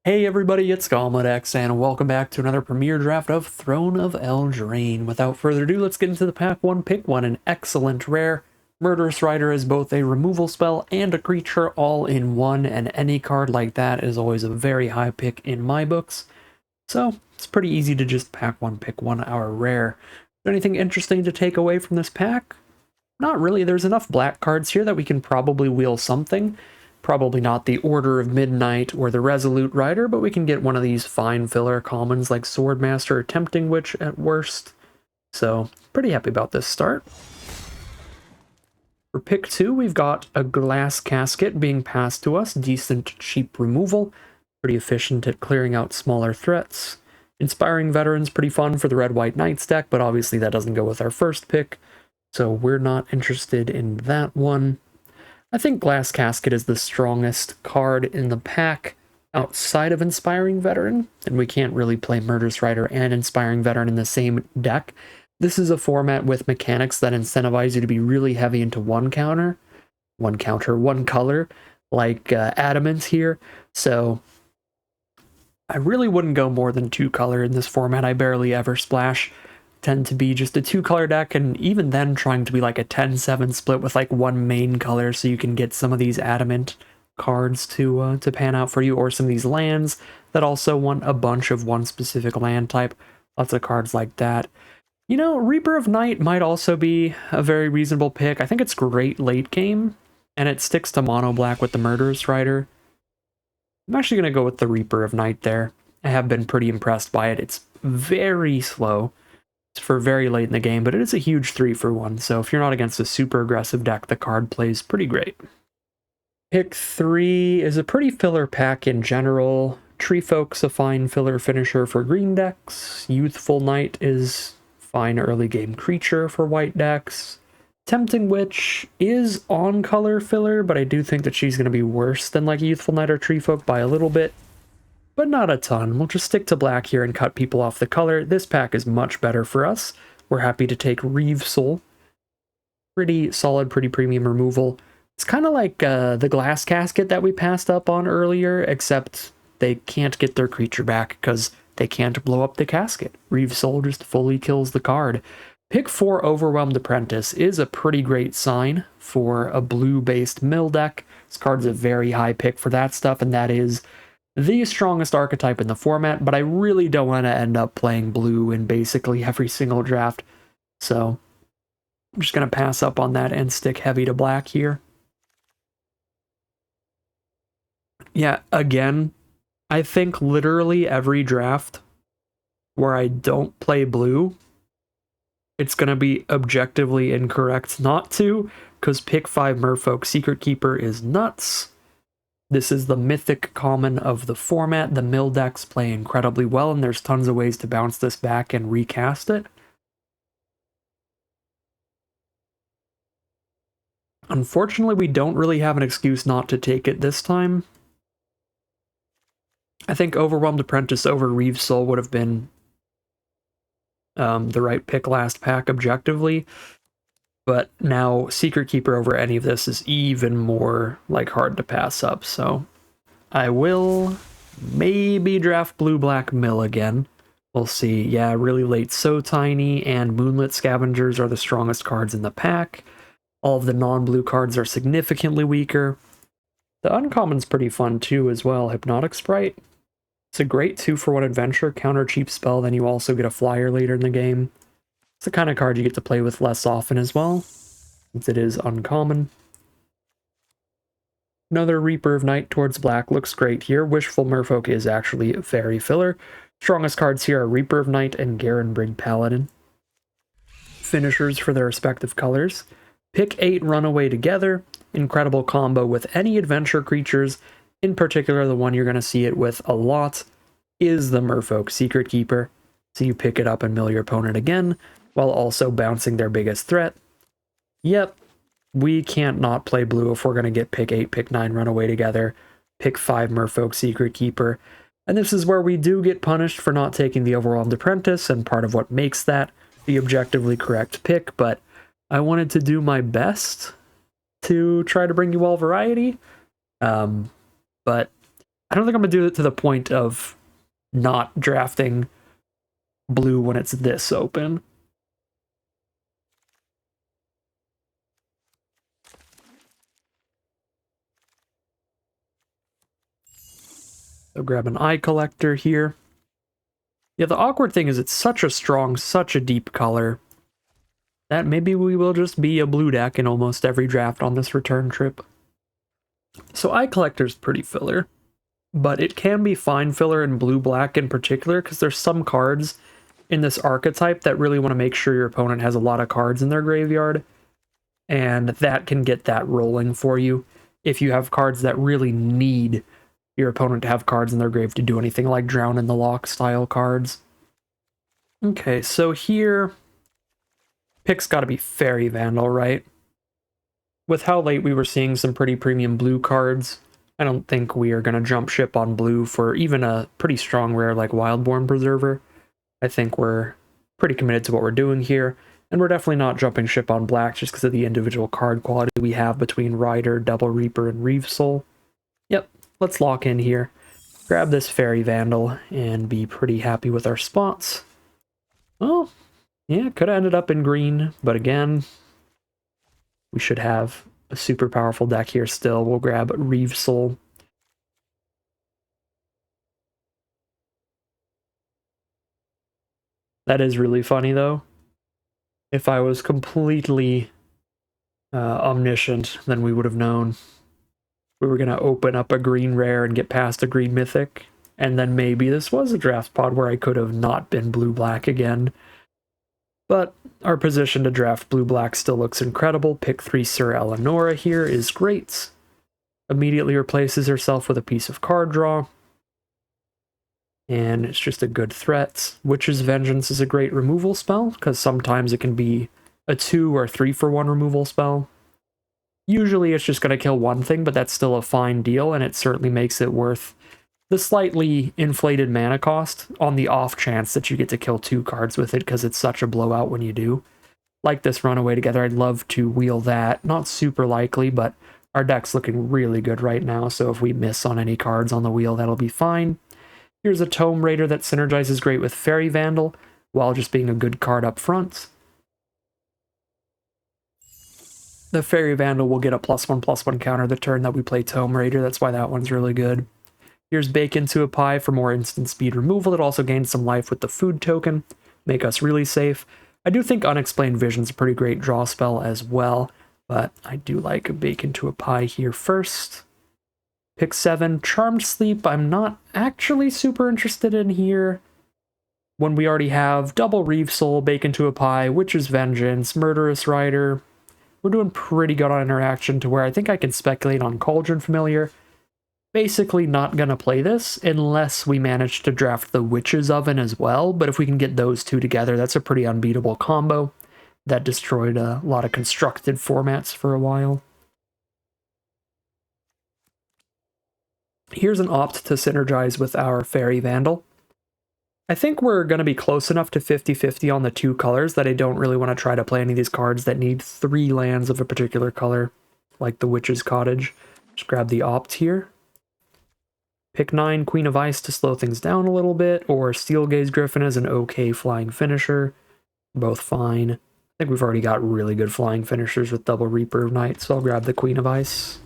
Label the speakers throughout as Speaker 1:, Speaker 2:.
Speaker 1: Hey everybody, it's X, and welcome back to another premiere draft of Throne of Eldraine. Without further ado, let's get into the pack one. Pick one, an excellent rare. Murderous Rider is both a removal spell and a creature all in one, and any card like that is always a very high pick in my books. So, it's pretty easy to just pack one, pick one, our rare. Is there anything interesting to take away from this pack? Not really. There's enough black cards here that we can probably wheel something. Probably not the Order of Midnight or the Resolute Rider, but we can get one of these fine filler commons like Swordmaster or Tempting Witch at worst. So, pretty happy about this start. For pick 2, we've got a Glass Casket being passed to us. Decent, cheap removal. Pretty efficient at clearing out smaller threats. Inspiring Veteran's pretty fun for the Red-White Knights deck, but obviously that doesn't go with our first pick, so we're not interested in that one. I think Glass Casket is the strongest card in the pack outside of Inspiring Veteran, and we can't really play Murderous Rider and Inspiring Veteran in the same deck. This is a format with mechanics that incentivize you to be really heavy into one color, like Adamant here, so I really wouldn't go more than 2-color in this format. I barely ever splash. Tend to be just a 2-color deck, and even then trying to be like a 10-7 split with like one main color so you can get some of these Adamant cards to pan out for you, or some of these lands that also want a bunch of one specific land type. Lots of cards like that. You know, Reaper of Night might also be a very reasonable pick. I think it's great late game, and it sticks to mono black with the Murderous Rider. I'm actually going to go with the Reaper of Night there. I have been pretty impressed by it. It's very slow for very late in the game, but it is a huge 3-for-1, so if you're not against a super aggressive deck, the card plays pretty great. Pick 3 is a pretty filler pack in general. Tree Folk's a fine filler finisher for green decks. Youthful Knight is fine early game creature for white decks. Tempting Witch is on color filler, but I do think that she's going to be worse than like Youthful Knight or Tree Folk by a little bit. But not a ton. We'll just stick to black here and cut people off the color. This pack is much better for us. We're happy to take Reeve Soul. Pretty solid, pretty premium removal. It's kind of like the Glass Casket that we passed up on earlier, except they can't get their creature back because they can't blow up the casket. Reeve Soul just fully kills the card. Pick 4 Overwhelmed Apprentice is a pretty great sign for a blue-based mill deck. This card's a very high pick for that stuff, and that is the strongest archetype in the format, but I really don't want to end up playing blue in basically every single draft, so I'm just going to pass up on that and stick heavy to black here. Yeah, again, I think literally every draft where I don't play blue, it's going to be objectively incorrect not to, because pick 5 Merfolk Secret Keeper is nuts. This is the mythic common of the format. The mill decks play incredibly well, and there's tons of ways to bounce this back and recast it. Unfortunately, we don't really have an excuse not to take it this time. I think Overwhelmed Apprentice over Reeve Soul would have been the right pick last pack objectively. But now Secret Keeper over any of this is even more like hard to pass up, so I will maybe draft blue-black mill again. We'll see. Yeah, really late So Tiny and Moonlit Scavengers are the strongest cards in the pack. All of the non-blue cards are significantly weaker. The uncommon's pretty fun too as well. Hypnotic Sprite. It's a great 2-for-1 adventure, counter cheap spell, then you also get a flyer later in the game. It's the kind of card you get to play with less often as well, since it is uncommon. Another Reaper of Night towards black looks great here. Wishful Merfolk is actually very filler. Strongest cards here are Reaper of Night and Garenbrig Paladin. Finishers for their respective colors. Pick 8 Runaway Together. Incredible combo with any adventure creatures. In particular, the one you're going to see it with a lot is the Merfolk Secret Keeper. So you pick it up and mill your opponent again, while also bouncing their biggest threat. Yep, we can't not play blue if we're going to get pick 8, pick 9 Runaway Together, pick 5 Merfolk Secret Keeper. And this is where we do get punished for not taking the Overwhelmed Apprentice, and part of what makes that the objectively correct pick, but I wanted to do my best to try to bring you all variety. But I don't think I'm going to do it to the point of not drafting blue when it's this open. So grab an eye collector here. Yeah, the awkward thing is it's such a strong, such a deep color that maybe we will just be a blue deck in almost every draft on this return trip. So eye collector's pretty filler, but it can be fine filler in blue-black in particular because there's some cards in this archetype that really want to make sure your opponent has a lot of cards in their graveyard, and that can get that rolling for you if you have cards that really need your opponent to have cards in their grave to do anything, like Drown in the Loch style cards. Okay, so here, pick's got to be Fairy Vandal, right? With how late we were seeing some pretty premium blue cards, I don't think we are going to jump ship on blue for even a pretty strong rare like Wildborn Preserver. I think we're pretty committed to what we're doing here, and we're definitely not jumping ship on black just because of the individual card quality we have between Rider, Double Reaper, and Reeve Soul. Yep, let's lock in here, grab this Fairy Vandal, and be pretty happy with our spots. Oh, yeah, could have ended up in green, but again, we should have a super powerful deck here still. We'll grab Reeve Soul. That is really funny, though. If I was completely omniscient, then we would have known. We were going to open up a green rare and get past a green mythic, and then maybe this was a draft pod where I could have not been blue-black again. But our position to draft blue-black still looks incredible. Pick 3 Sir Eleonora here is great. Immediately replaces herself with a piece of card draw. And it's just a good threat. Witch's Vengeance is a great removal spell, because sometimes it can be a 2 or 3 for 1 removal spell. Usually it's just going to kill one thing, but that's still a fine deal, and it certainly makes it worth the slightly inflated mana cost on the off chance that you get to kill 2 cards with it, because it's such a blowout when you do. Like this Runaway Together, I'd love to wheel that. Not super likely, but our deck's looking really good right now, so if we miss on any cards on the wheel, that'll be fine. Here's a Tome Raider that synergizes great with Fairy Vandal, while just being a good card up front. The Fairy Vandal will get a +1/+1 counter the turn that we play Tome Raider, that's why that one's really good. Here's Bake Into a Pie for more instant speed removal. It also gains some life with the food token, make us really safe. I do think Unexplained Vision's a pretty great draw spell as well, but I do like a Bake Into a Pie here first. Pick 7, Charmed Sleep, I'm not actually super interested in here. When we already have Double Reeve Soul, Bake Into a Pie, Witch's Vengeance, Murderous Rider, we're doing pretty good on interaction to where I think I can speculate on Cauldron Familiar. Basically not going to play this unless we manage to draft the Witch's Oven as well, but if we can get those two together, that's a pretty unbeatable combo that destroyed a lot of constructed formats for a while. Here's an opt to synergize with our Fairy Vandal. I think we're going to be close enough to 50-50 on the 2 colors that I don't really want to try to play any of these cards that need 3 lands of a particular color, like the Witch's Cottage. Just grab the opt here. Pick 9 Queen of Ice to slow things down a little bit, or Steelgaze Griffin as an okay flying finisher. Both fine. I think we've already got really good flying finishers with Double Reaper of Night, so I'll grab the Queen of Ice.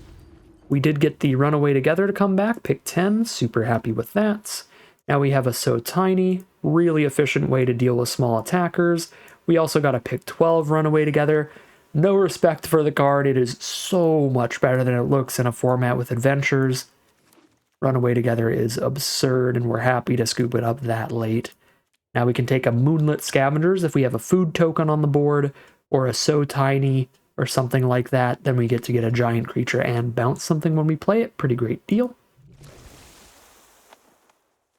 Speaker 1: We did get the Runaway Together to come back, pick 10, super happy with that. Now we have a So Tiny, really efficient way to deal with small attackers. We also got a pick 12 Runaway Together. No respect for the card, it is so much better than it looks in a format with adventures. Runaway Together is absurd, and we're happy to scoop it up that late. Now we can take a Moonlit Scavengers if we have a food token on the board, or a So Tiny, or something like that. Then we get to get a giant creature and bounce something when we play it. Pretty great deal.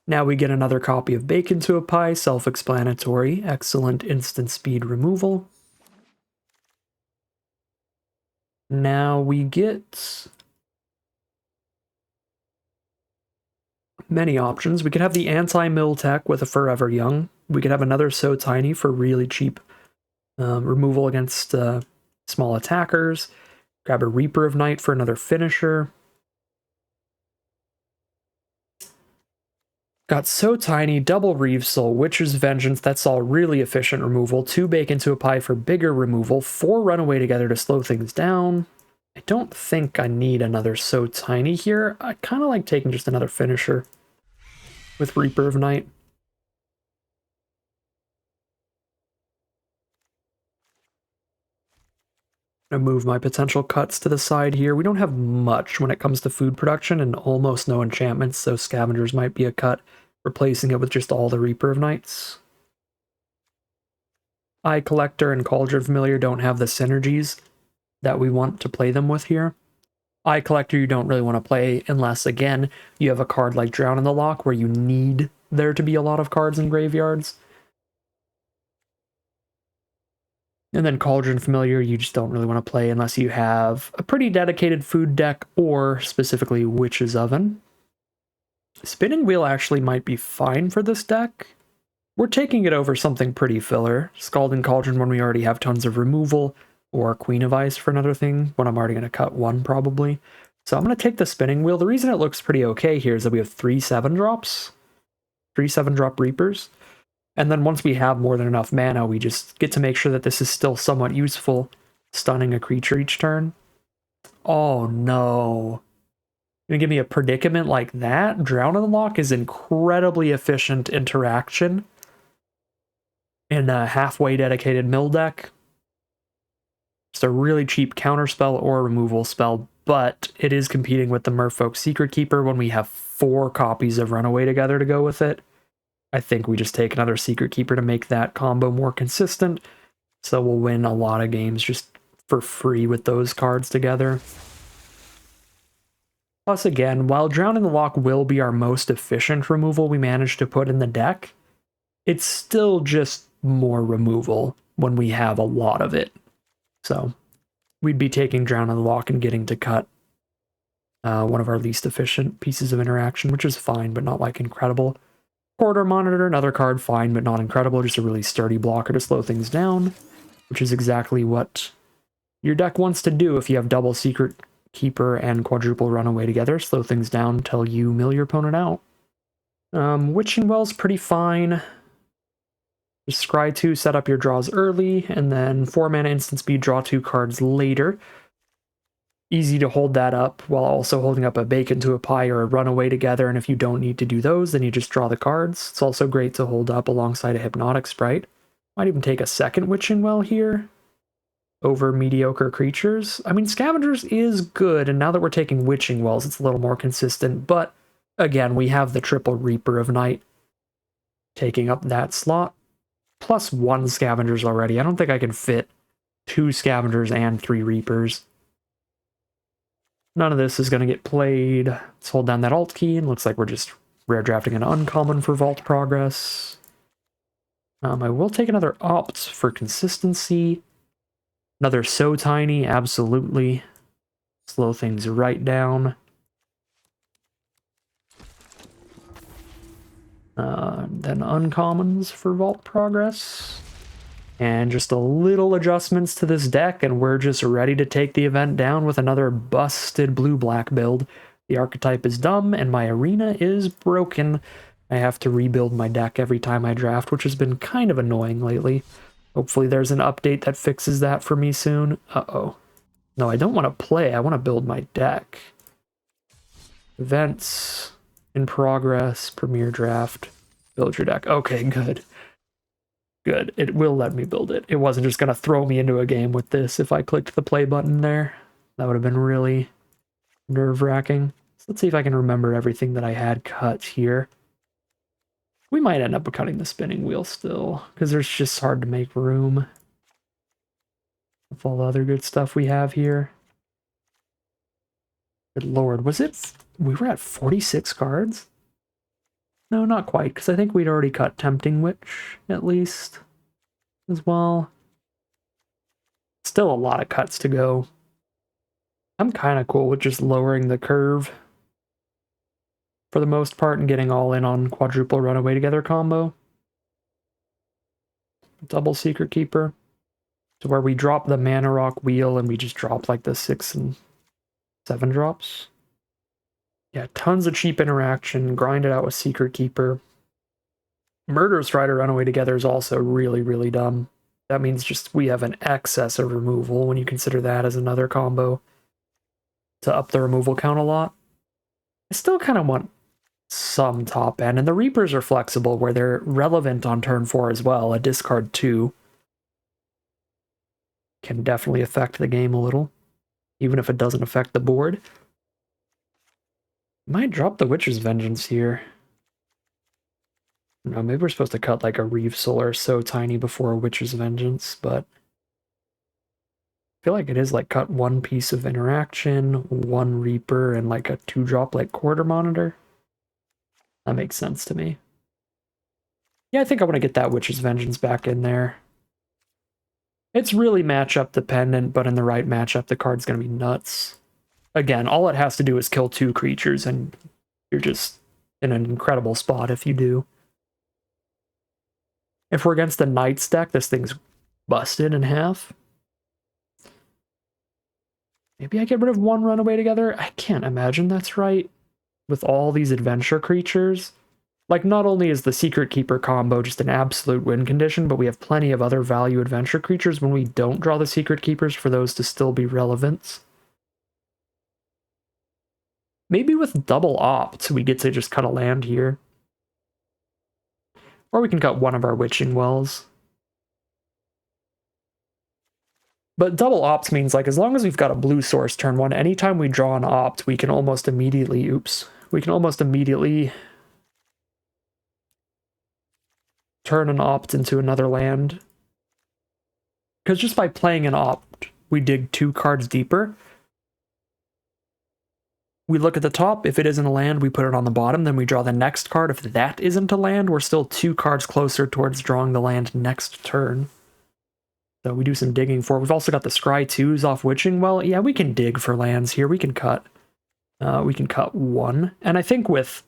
Speaker 1: Now we get another copy of Bake Into a Pie, self-explanatory, excellent instant speed removal. Now we get many options. We could have the Anti-Mill Tech with a Forever Young. We could have another So Tiny for really cheap removal against small attackers. Grab a Reaper of Night for another finisher. Got So Tiny, double Reeve Soul, Witcher's Vengeance, that's all really efficient removal, 2 Bake into a Pie for bigger removal, 4 Run Away Together to slow things down. I don't think I need another So Tiny here. I kind of like taking just another finisher with Reaper of Night. I'm gonna move my potential cuts to the side here. We don't have much when it comes to food production and almost no enchantments, so Scavengers might be a cut, replacing it with just all the Reaper of Nights. Eye Collector and Cauldron Familiar don't have the synergies that we want to play them with here. Eye Collector you don't really want to play unless, again, you have a card like Drown in the Loch where you need there to be a lot of cards in graveyards. And then Cauldron Familiar you just don't really want to play unless you have a pretty dedicated food deck or specifically Witch's Oven. Spinning Wheel actually might be fine for this deck. We're taking it over something pretty filler. Scalding Cauldron when we already have tons of removal, or Queen of Ice for another thing, when I'm already going to cut one probably. So I'm going to take the Spinning Wheel. The reason it looks pretty okay here is that we have 3 7-drops. 3 7-drop Reapers. And then once we have more than enough mana, we just get to make sure that this is still somewhat useful, stunning a creature each turn. Oh no. You're gonna give me a predicament like that? Drown in the Loch is incredibly efficient interaction in a halfway dedicated mill deck. Just a really cheap counterspell or removal spell, but it is competing with the Merfolk Secret Keeper when we have 4 copies of Runaway Together to go with it. I think we just take another Secret Keeper to make that combo more consistent, so we'll win a lot of games just for free with those cards together. Plus again, while Drown in the Loch will be our most efficient removal we manage to put in the deck, it's still just more removal when we have a lot of it. So we'd be taking Drown in the Loch and getting to cut one of our least efficient pieces of interaction, which is fine, but not like incredible. Corridor Monitor, another card, fine, but not incredible, just a really sturdy blocker to slow things down, which is exactly what your deck wants to do if you have double Secret Keeper and quadruple Runaway together. Slow things down until you mill your opponent out. Witching Well's pretty fine. Just scry 2, set up your draws early, and then 4 mana instant speed, draw 2 cards later. Easy to hold that up while also holding up a Bake into a Pie or a Runaway together, and if you don't need to do those, then you just draw the cards. It's also great to hold up alongside a Hypnotic Sprite. Might even take a second Witching Well here over mediocre creatures. I mean, Scavengers is good, and now that we're taking Witching Wells, it's a little more consistent, but again, we have the triple Reaper of Night taking up that slot. Plus 1 Scavengers already. I don't think I can fit 2 Scavengers and 3 Reapers. None of this is going to get played. Let's hold down that Alt key, and looks like we're just rare drafting an uncommon for Vault Progress. I will take another Opt for consistency. Another So Tiny, absolutely. Slow things right down. Then uncommons for Vault Progress. And just a little adjustments to this deck, and we're just ready to take the event down with another busted blue-black build. The archetype is dumb, and my arena is broken. I have to rebuild my deck every time I draft, which has been kind of annoying lately. Hopefully there's an update that fixes that for me soon. Uh-oh. No, I don't want to play. I want to build my deck. Events in progress, Premier Draft. Build your deck. Okay, good. Good. It will let me build it. It wasn't just going to throw me into a game with this if I clicked the play button there. That would have been really nerve-wracking. So let's see if I can remember everything that I had cut here. We might end up cutting the Spinning Wheel still, because there's just hard to make room with all the other good stuff we have here. Good lord, was it... We were at 46 cards? No, not quite, because I think we'd already cut Tempting Witch, at least, as well. Still a lot of cuts to go. I'm kind of cool with just lowering the curve for the most part and getting all in on quadruple Runaway Together combo. Double Secret Keeper. To where we drop the Mana Rock Wheel and we just drop like the 6 and 7 drops. Yeah, tons of cheap interaction, grind it out with Secret Keeper. Murderous Rider Runaway together is also really, really dumb. That means just we have an excess of removal when you consider that as another combo to up the removal count a lot. I still kind of want some top end, and the Reapers are flexible where they're relevant on turn 4 as well. A discard 2 can definitely affect the game a little, even if it doesn't affect the board. Might drop the Witch's Vengeance here. No, maybe we're supposed to cut like a Reeve Solar so tiny before a Witch's Vengeance, but I feel like it is like cut one piece of interaction, one Reaper, and like a 2-drop like Quarter Monitor. That makes sense to me. Yeah, I think I want to get that Witch's Vengeance back in there. It's really matchup dependent, but in the right matchup, the card's going to be nuts. Again, all it has to do is kill 2 creatures, and you're just in an incredible spot if you do. If we're against the Knights deck, this thing's busted in half. Maybe I get rid of 1 Runaway together? I can't imagine that's right. With all these adventure creatures. Like, not only is the Secret Keeper combo just an absolute win condition, but we have plenty of other value adventure creatures when we don't draw the Secret Keepers for those to still be relevant. Maybe with double opt, we get to just cut a land here. Or we can cut one of our Witching Wells. But double opt means, like, as long as we've got a blue source turn 1, anytime we draw an opt, we can almost immediately, turn an opt into another land. Because just by playing an opt, we dig 2 cards deeper. We look at the top. If it isn't a land, we put it on the bottom. Then we draw the next card. If that isn't a land, we're still 2 cards closer towards drawing the land next turn. So we do some digging for it. We've also got the Scry 2s off Witching Well. Yeah, we can dig for lands here. We can cut 1. And I think with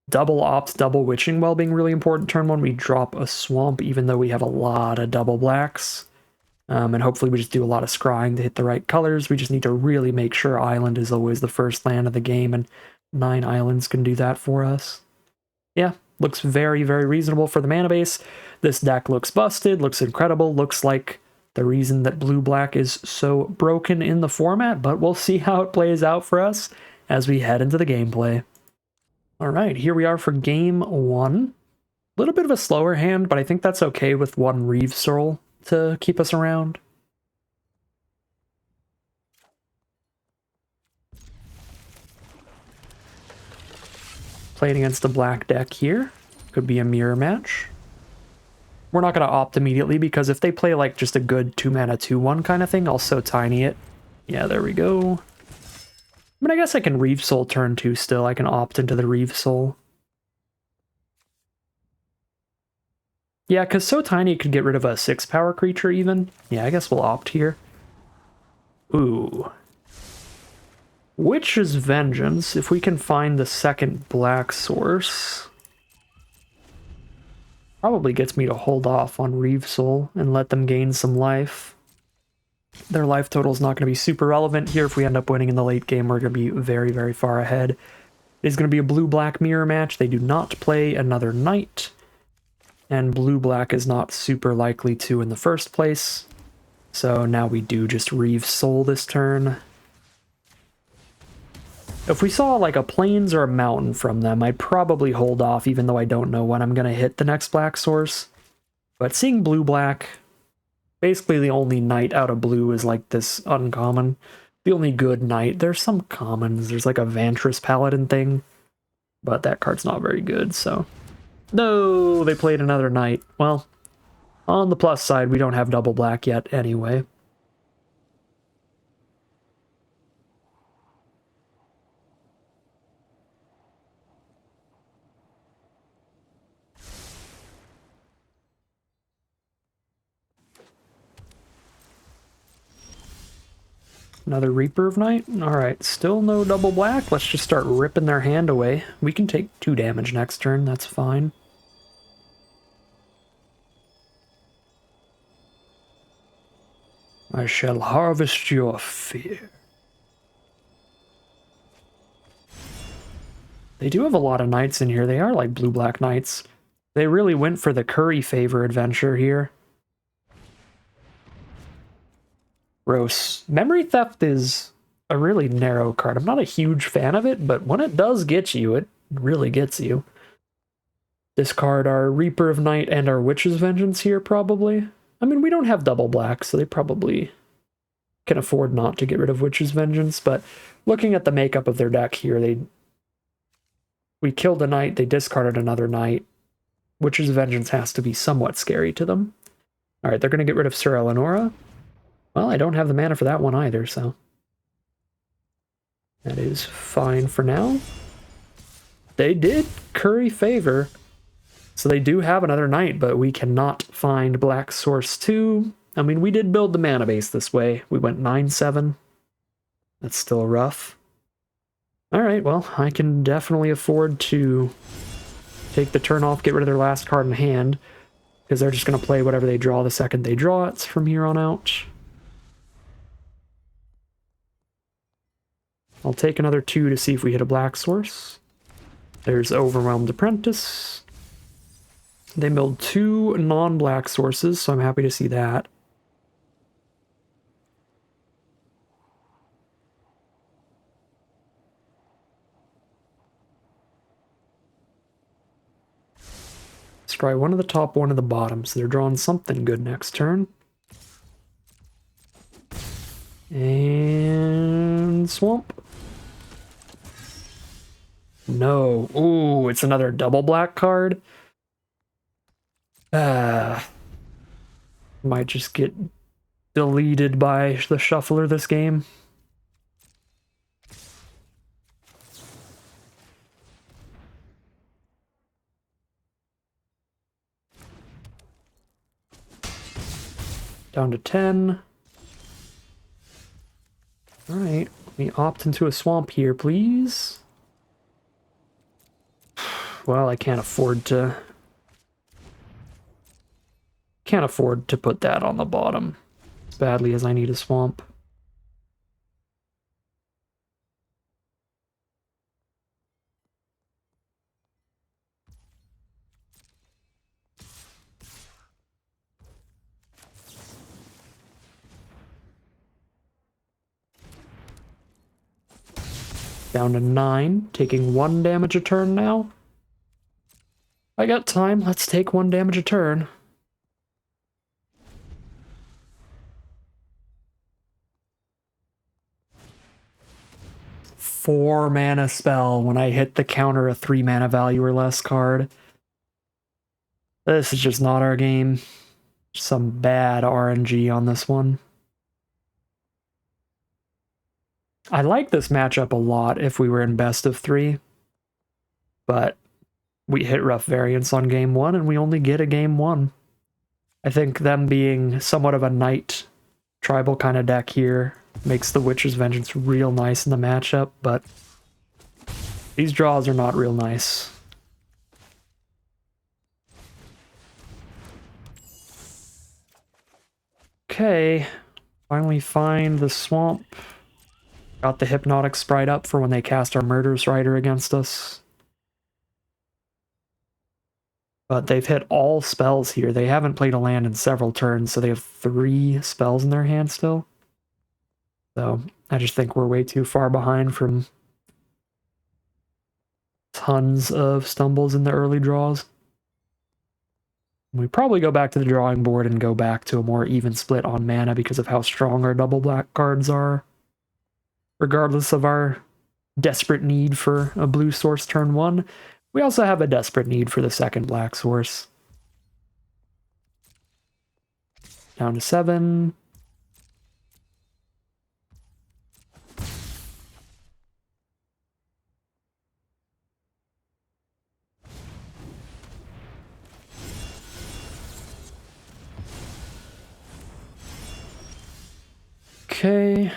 Speaker 1: double opt, double Witching Well being really important turn 1, we drop a Swamp, even though we have a lot of double blacks. And hopefully we just do a lot of scrying to hit the right colors. We just need to really make sure Island is always the first land of the game, and 9 islands can do that for us. Yeah, looks very, very reasonable for the mana base. This deck looks busted, looks incredible, looks like the reason that blue-black is so broken in the format, but we'll see how it plays out for us as we head into the gameplay. Alright, here we are for game 1. A little bit of a slower hand, but I think that's okay with 1 Reeve Soul to keep us around. Playing against a black deck here. Could be a mirror match. We're not going to opt immediately, because if they play like just a good 2-mana 2/1 kind of thing, I'll so tiny it. Yeah, there we go. I mean, I guess I can Reeve Soul turn 2 still. I can opt into the Reeve Soul. Yeah, because so tiny it could get rid of a 6-power creature even. Yeah, I guess we'll opt here. Ooh. Witch's Vengeance, if we can find the second black source, probably gets me to hold off on Reeve Soul and let them gain some life. Their life total is not going to be super relevant here. If we end up winning in the late game, we're going to be very, very far ahead. It is going to be a blue-black mirror match. They do not play another knight, and blue-black is not super likely to in the first place. So now we do just Reeve Soul this turn. If we saw like a plains or a mountain from them, I'd probably hold off, even though I don't know when I'm going to hit the next black source. But seeing blue-black, basically the only knight out of blue is like this uncommon. The only good knight. There's some commons. There's like a Vantress Paladin thing, but that card's not very good, so... No, they played another knight. Well, on the plus side, we don't have double black yet anyway. Another Reaper of Night? Alright, still no double black. Let's just start ripping their hand away. We can take 2 damage next turn, that's fine. I shall harvest your fear. They do have a lot of knights in here. They are like blue-black knights. They really went for the curry favor adventure here. Gross. Memory Theft is a really narrow card. I'm not a huge fan of it, but when it does get you, it really gets you. Discard our Reaper of Night and our Witch's Vengeance here, probably. I mean, we don't have double black, so they probably can afford not to get rid of Witch's Vengeance, but looking at the makeup of their deck here, we killed a knight, they discarded another knight. Witch's Vengeance has to be somewhat scary to them. Alright, they're going to get rid of Sir Eleonora. Well, I don't have the mana for that one either, so that is fine for now. They did curry favor, so they do have another knight, but we cannot find Black Source 2. I mean, we did build the mana base this way. We went 9-7. That's still rough. Alright, well, I can definitely afford to take the turn off, get rid of their last card in hand, because they're just going to play whatever they draw the second they draw it from here on out. I'll take another 2 to see if we hit a Black Source. There's Overwhelmed Apprentice. They milled 2 non-black sources, so I'm happy to see that. Let's try one at the top, one at the bottom, so they're drawing something good next turn. And swamp. No. Ooh, it's another double black card. Might just get deleted by the shuffler this game. Down to 10. Alright, let me opt into a swamp here, please. Well, I can't afford to put that on the bottom as badly as I need a swamp. Down to 9, taking 1 damage a turn now. I got time, let's take 1 damage a turn. Four mana spell when I hit the counter a 3 mana value or less card. This is just not our game. Some bad RNG on this one. I like this matchup a lot if we were in best of 3, but we hit rough variance on game 1 and we only get a game 1. I think them being somewhat of a knight tribal kind of deck here makes the Witcher's Vengeance real nice in the matchup, but these draws are not real nice. Okay, finally find the swamp. Got the Hypnotic Sprite up for when they cast our Murderous Rider against us. But they've hit all spells here. They haven't played a land in several turns, so they have 3 spells in their hand still. So I just think we're way too far behind from tons of stumbles in the early draws. We probably go back to the drawing board and go back to a more even split on mana because of how strong our double black cards are. Regardless of our desperate need for a blue source turn 1, we also have a desperate need for the second black source. Down to 7. Okay.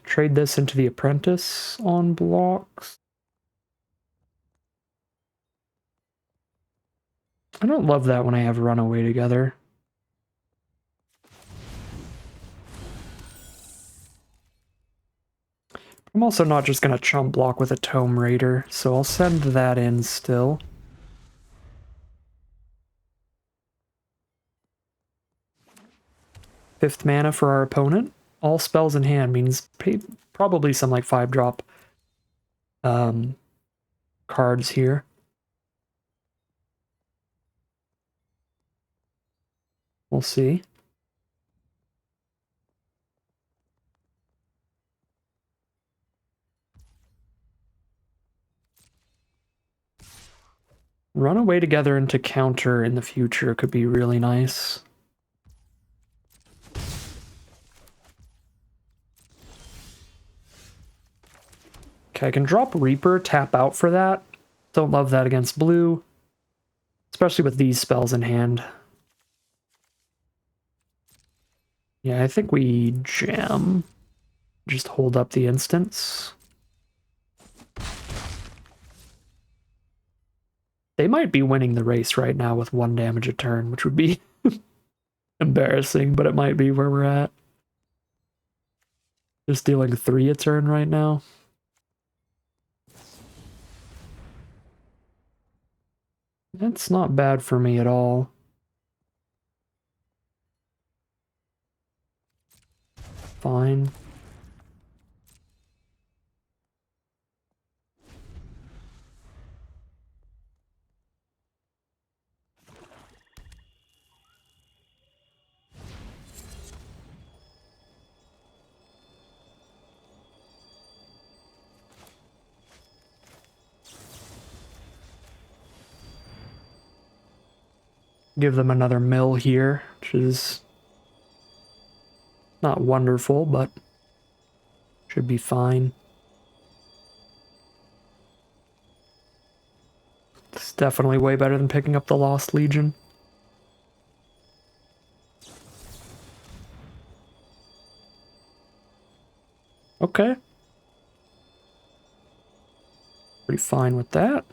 Speaker 1: Trade this into the Apprentice on blocks. I don't love that when I have Runaway together. I'm also not just gonna chump block with a Tome Raider, so I'll send that in still. Fifth mana for our opponent. All spells in hand means probably some like 5-drop cards here. We'll see. Run away together into counter in the future could be really nice. Okay, I can drop Reaper, tap out for that. Don't love that against blue, especially with these spells in hand. Yeah, I think we jam. Just hold up the instance. They might be winning the race right now with 1 damage a turn, which would be embarrassing, but it might be where we're at. Just dealing 3 a turn right now. That's not bad for me at all. Fine. Give them another mill here, which is not wonderful, but should be fine. It's definitely way better than picking up the Lost Legion. Okay. Pretty fine with that.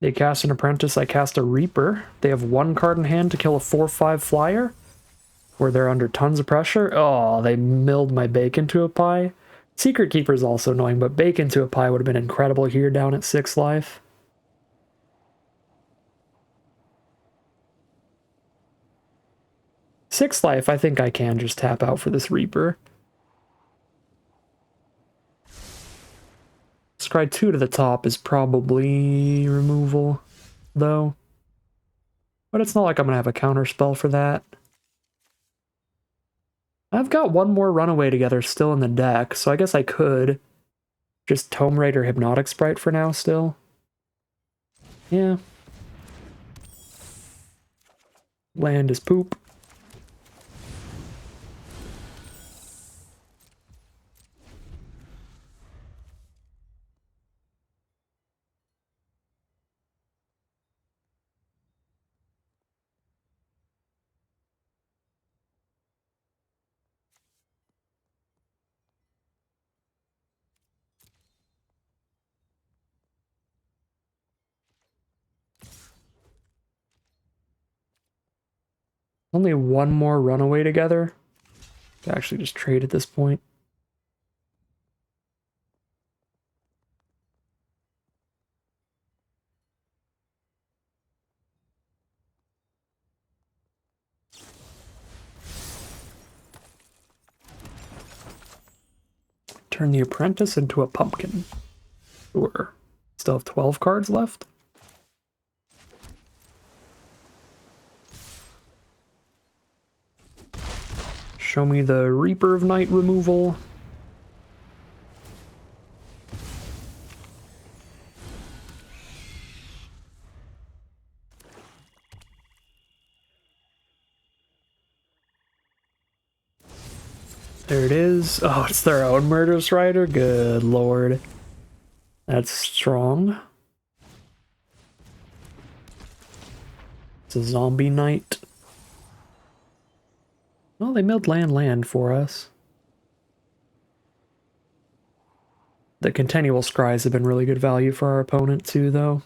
Speaker 1: They cast an Apprentice, I cast a Reaper. They have 1 card in hand to kill a 4/5 flyer, where they're under tons of pressure. Oh, they milled my Bacon to a Pie. Secret Keeper is also annoying, but Bacon to a Pie would have been incredible here down at 6 life. Six life, I think I can just tap out for this Reaper. Scry 2 to the top is probably removal, though. But it's not like I'm going to have a counter spell for that. I've got 1 more Runaway Together still in the deck, so I guess I could just Tome Raider Hypnotic Sprite for now still. Yeah. Land is poop. Only 1 more Runaway Together. I actually just trade at this point. Turn the Apprentice into a pumpkin. Sure. Still have 12 cards left. Show me the Reaper of Night removal. There it is. Oh, it's their own Murderous Rider? Good lord. That's strong. It's a zombie knight. Well, they milled land for us. The continual scries have been really good value for our opponent too, though.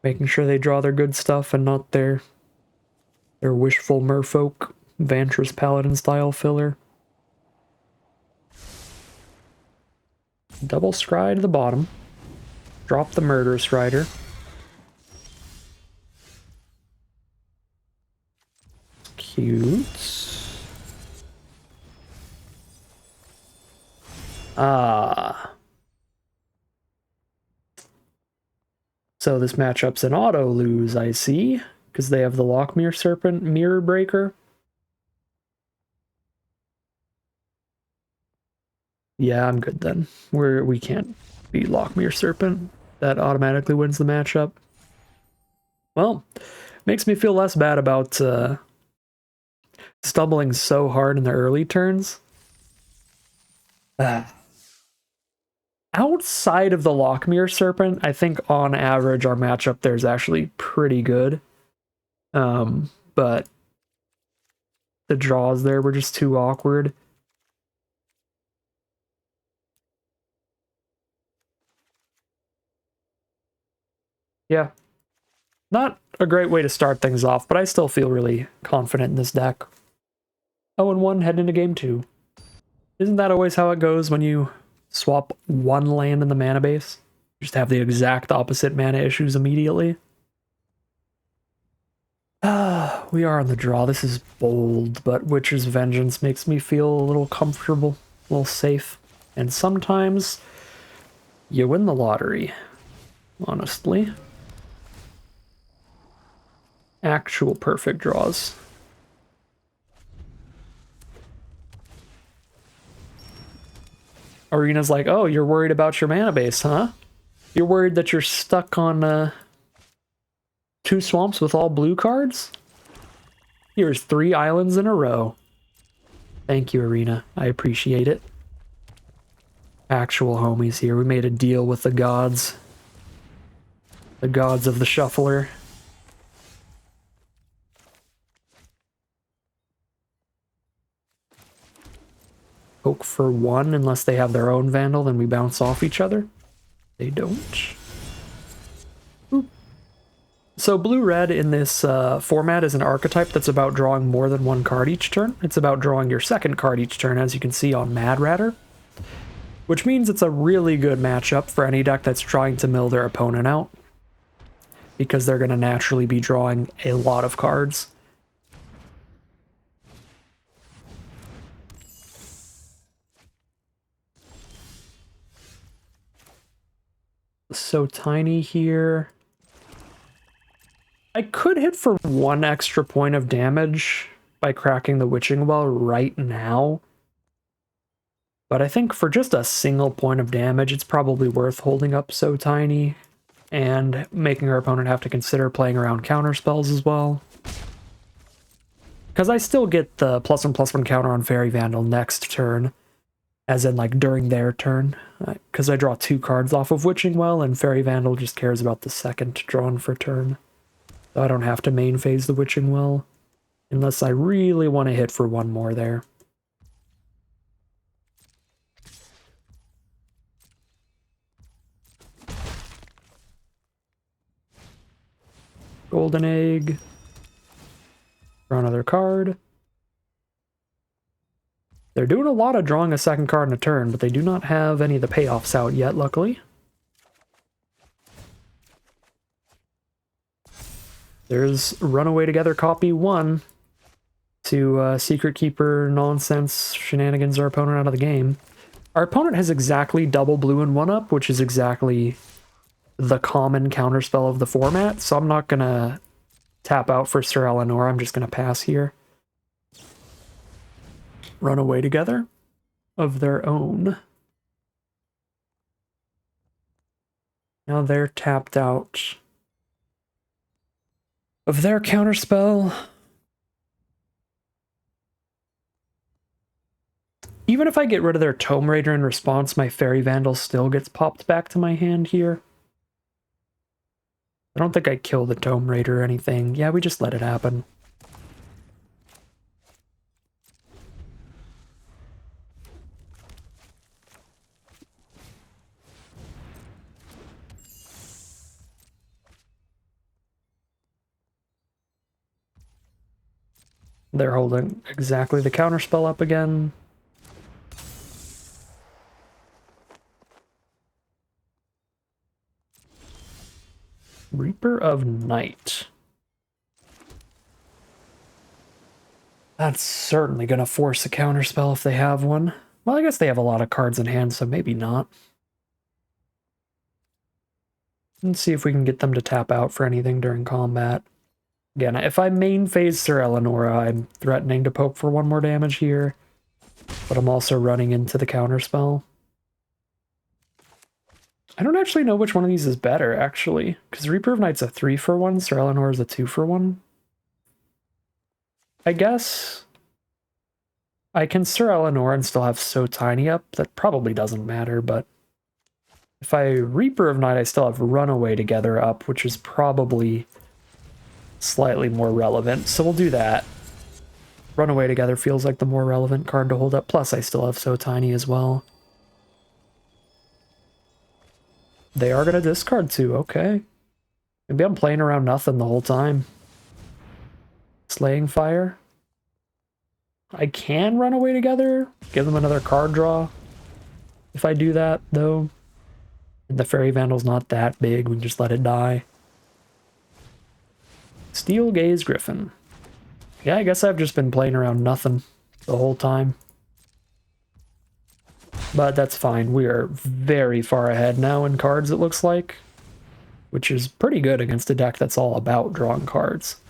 Speaker 1: Making sure they draw their good stuff and not their wishful merfolk, Vantress Paladin style filler. Double scry to the bottom. Drop the Murderous Rider. Cute. So this matchup's an auto lose, I see, because they have the Lockmere Serpent Mirror Breaker. Yeah, I'm good then. We can't beat Lockmere Serpent. That automatically wins the matchup. Well, makes me feel less bad about stumbling so hard in the early turns. Outside of the Lockmere Serpent, I think on average our matchup there is actually pretty good. But the draws there were just too awkward. Yeah. Not a great way to start things off, but I still feel really confident in this deck. 0-1 heading into game 2. Isn't that always how it goes when you swap one land in the mana base? You just have the exact opposite mana issues immediately. We are on the draw. This is bold, but Witcher's Vengeance makes me feel a little comfortable, a little safe. And sometimes you win the lottery, honestly. Actual perfect draws. Arena's like, oh, you're worried about your mana base, huh? You're worried that you're stuck on 2 swamps with all blue cards? Here's 3 islands in a row. Thank you, Arena. I appreciate it. Actual homies here. We made a deal with the gods. The gods of the shuffler. Poke for 1 unless they have their own Vandal, then we bounce off each other. They don't. Boop. So blue-red in this format is an archetype that's about drawing more than 1 card each turn. It's about drawing your second card each turn, as you can see on Mad Ratter. Which means it's a really good matchup for any deck that's trying to mill their opponent out. Because they're going to naturally be drawing a lot of cards. So tiny here. I could hit for 1 extra point of damage by cracking the Witching Well right now. But I think for just a single point of damage, it's probably worth holding up So Tiny and making our opponent have to consider playing around counter spells as well. Because I still get the +1/+1 counter on Fairy Vandal next turn, as in like during their turn, because I draw 2 cards off of Witching Well, and Fairy Vandal just cares about the second drawn for turn. So I don't have to main phase the Witching Well, unless I really want to hit for 1 more there. Golden Egg. Draw another card. They're doing a lot of drawing a second card in a turn, but they do not have any of the payoffs out yet, luckily. There's Runaway Together copy 1 to Secret Keeper nonsense shenanigans our opponent out of the game. Our opponent has exactly double blue and 1-up, which is exactly the common counterspell of the format, so I'm not gonna tap out for Sir Eleanor, I'm just gonna pass here. Run away together of their own. Now they're tapped out of their counterspell. Even if I get rid of their Tome Raider in response, my Fairy Vandal still gets popped back to my hand here. I don't think I kill the Tome Raider or anything. Yeah, we just let it happen. They're holding exactly the counterspell up again. Reaper of Night. That's certainly going to force a counterspell if they have one. Well, I guess they have a lot of cards in hand, so maybe not. Let's see if we can get them to tap out for anything during combat. Again, if I main phase Sir Eleonora, I'm threatening to poke for 1 more damage here, but I'm also running into the counterspell. I don't actually know which one of these is better, actually, because Reaper of Night's a 3-for-1, Sir Eleonora's a 2-for-1. I guess I can Sir Eleanor and still have So Tiny up. That probably doesn't matter, but if I Reaper of Night, I still have Runaway Together up, which is probably slightly more relevant, so we'll do that. Runaway Together feels like the more relevant card to hold up, plus I still have So Tiny as well. They are going to discard 2, okay. Maybe I'm playing around nothing the whole time. Slaying Fire. I can Run Away Together, give them another card draw. If I do that, though, and the Fairy Vandal's not that big, we can just let it die. Steel Gaze Griffin. Yeah, I guess I've just been playing around nothing the whole time. But that's fine. We are very far ahead now in cards, it looks like. Which is pretty good against a deck that's all about drawing cards.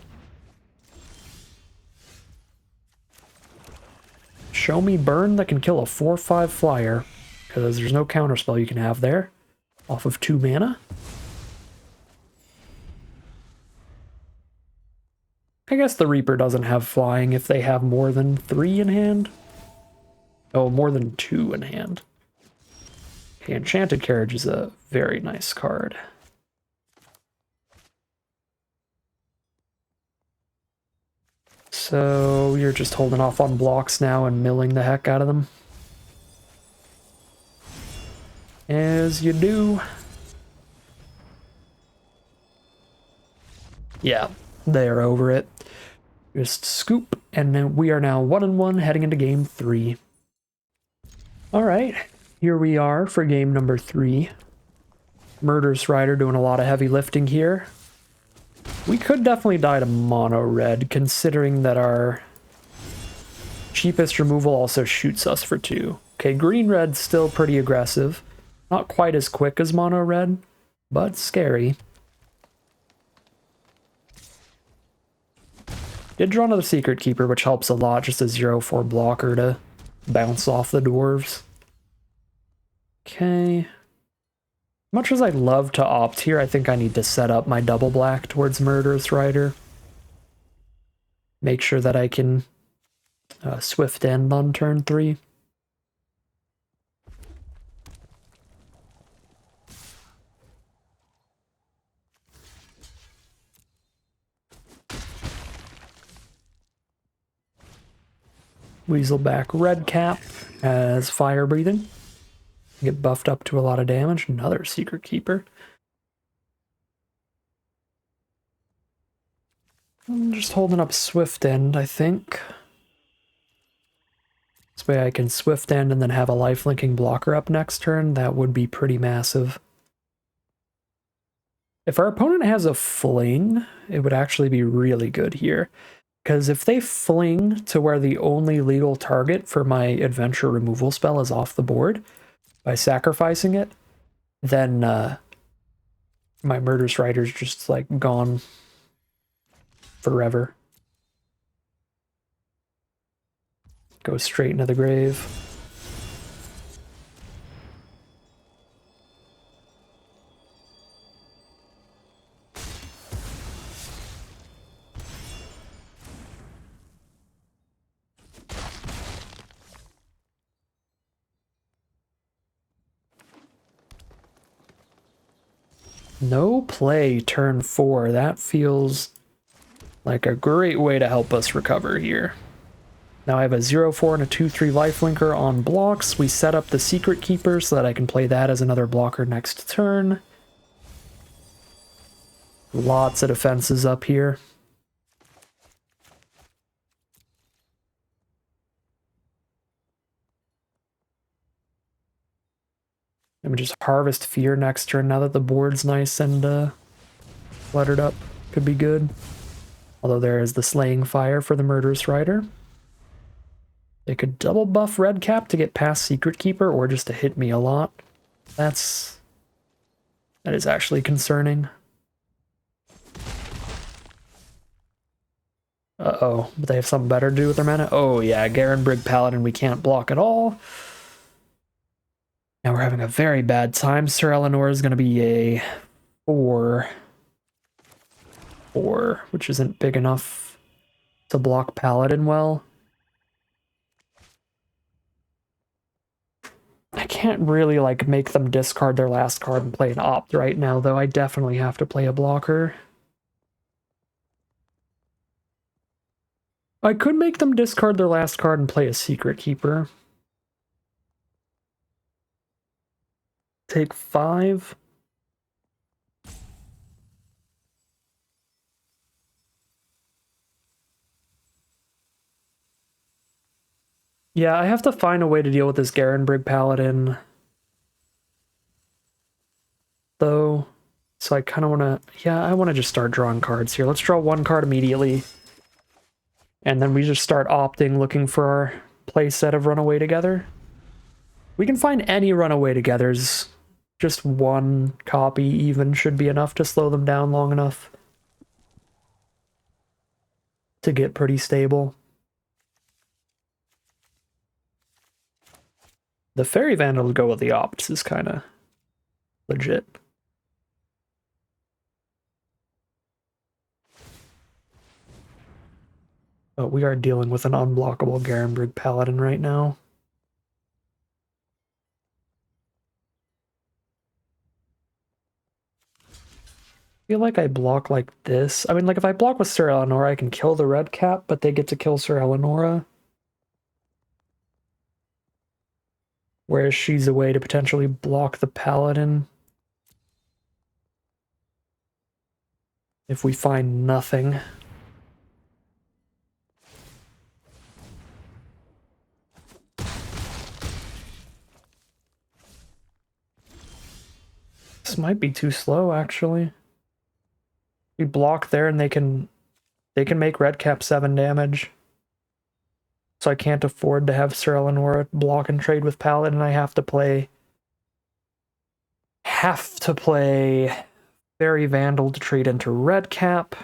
Speaker 1: Show me Burn that can kill a 4/5 flyer, because there's no counterspell you can have there. Off of 2 mana. I guess the Reaper doesn't have flying if they have more than 3 in hand. Oh, more than 2 in hand. Okay, Enchanted Carriage is a very nice card. So you're just holding off on blocks now and milling the heck out of them. As you do. Yeah, they're over it. Just scoop, and then we are now 1-1 heading into game 3. Alright, here we are for game number 3. Murderous Rider doing a lot of heavy lifting here. We could definitely die to mono red, considering that our cheapest removal also shoots us for 2. Okay, green red's still pretty aggressive. Not quite as quick as mono red, but scary. Did draw another Secret Keeper, which helps a lot, just a 0/4 blocker to bounce off the dwarves. Okay. Much as I'd love to opt here, I think I need to set up my double black towards Murderous Rider. Make sure that I can Swift End on turn 3. Weaselback Redcap as Fire Breathing. Get buffed up to a lot of damage. Another Secret Keeper. I'm just holding up Swift End, I think. This way I can Swift End and then have a lifelinking blocker up next turn. That would be pretty massive. If our opponent has a Fling, it would actually be really good here. Because if they fling to where the only legal target for my adventure removal spell is off the board, by sacrificing it, then my Murderous Rider's just like gone forever. Go straight into the grave. No play turn 4. That feels like a great way to help us recover here. Now I have a 0/4 and a 2/3 lifelinker on blocks. We set up the Secret Keeper so that I can play that as another blocker next turn. Lots of defenses up here. we just harvest Fear next turn now that the board's nice and cluttered up. Could be good. Although there is the Slaying Fire for the Murderous Rider. They could double buff Red Cap to get past Secret Keeper or just to hit me a lot. That is actually concerning. Uh-oh, but they have something better to do with their mana? Oh yeah, Garen Brig Paladin we can't block at all. Now we're having a very bad time. Sir Eleanor is going to be a 4, which isn't big enough to block Paladin well. I can't really, like, make them discard their last card and play an Opt right now, though. I definitely have to play a blocker. I could make them discard their last card and play a Secret Keeper. Take 5. Yeah, I have to find a way to deal with this Garen Brig Paladin, though. So I kind of want to... Yeah, I want to just start drawing cards here. Let's draw 1 card immediately. And then we just start opting, looking for our play set of Runaway Together. We can find any Runaway Togethers. Just 1 copy even should be enough to slow them down long enough to get pretty stable. The Fairy Vandal to go with the Opts is kind of legit. But we are dealing with an unblockable Garen Brig Paladin right now. I feel like I block like this. I mean, like, if I block with Sir Eleanor, I can kill the Red Cap, but they get to kill Sir Eleanor. Whereas she's a way to potentially block the Paladin. If we find nothing. This might be too slow, actually. We block there and they can make Red Cap 7 damage. So I can't afford to have Sir Eleanor block and trade with Paladin. I have to play Fairy Vandal to trade into Red Cap.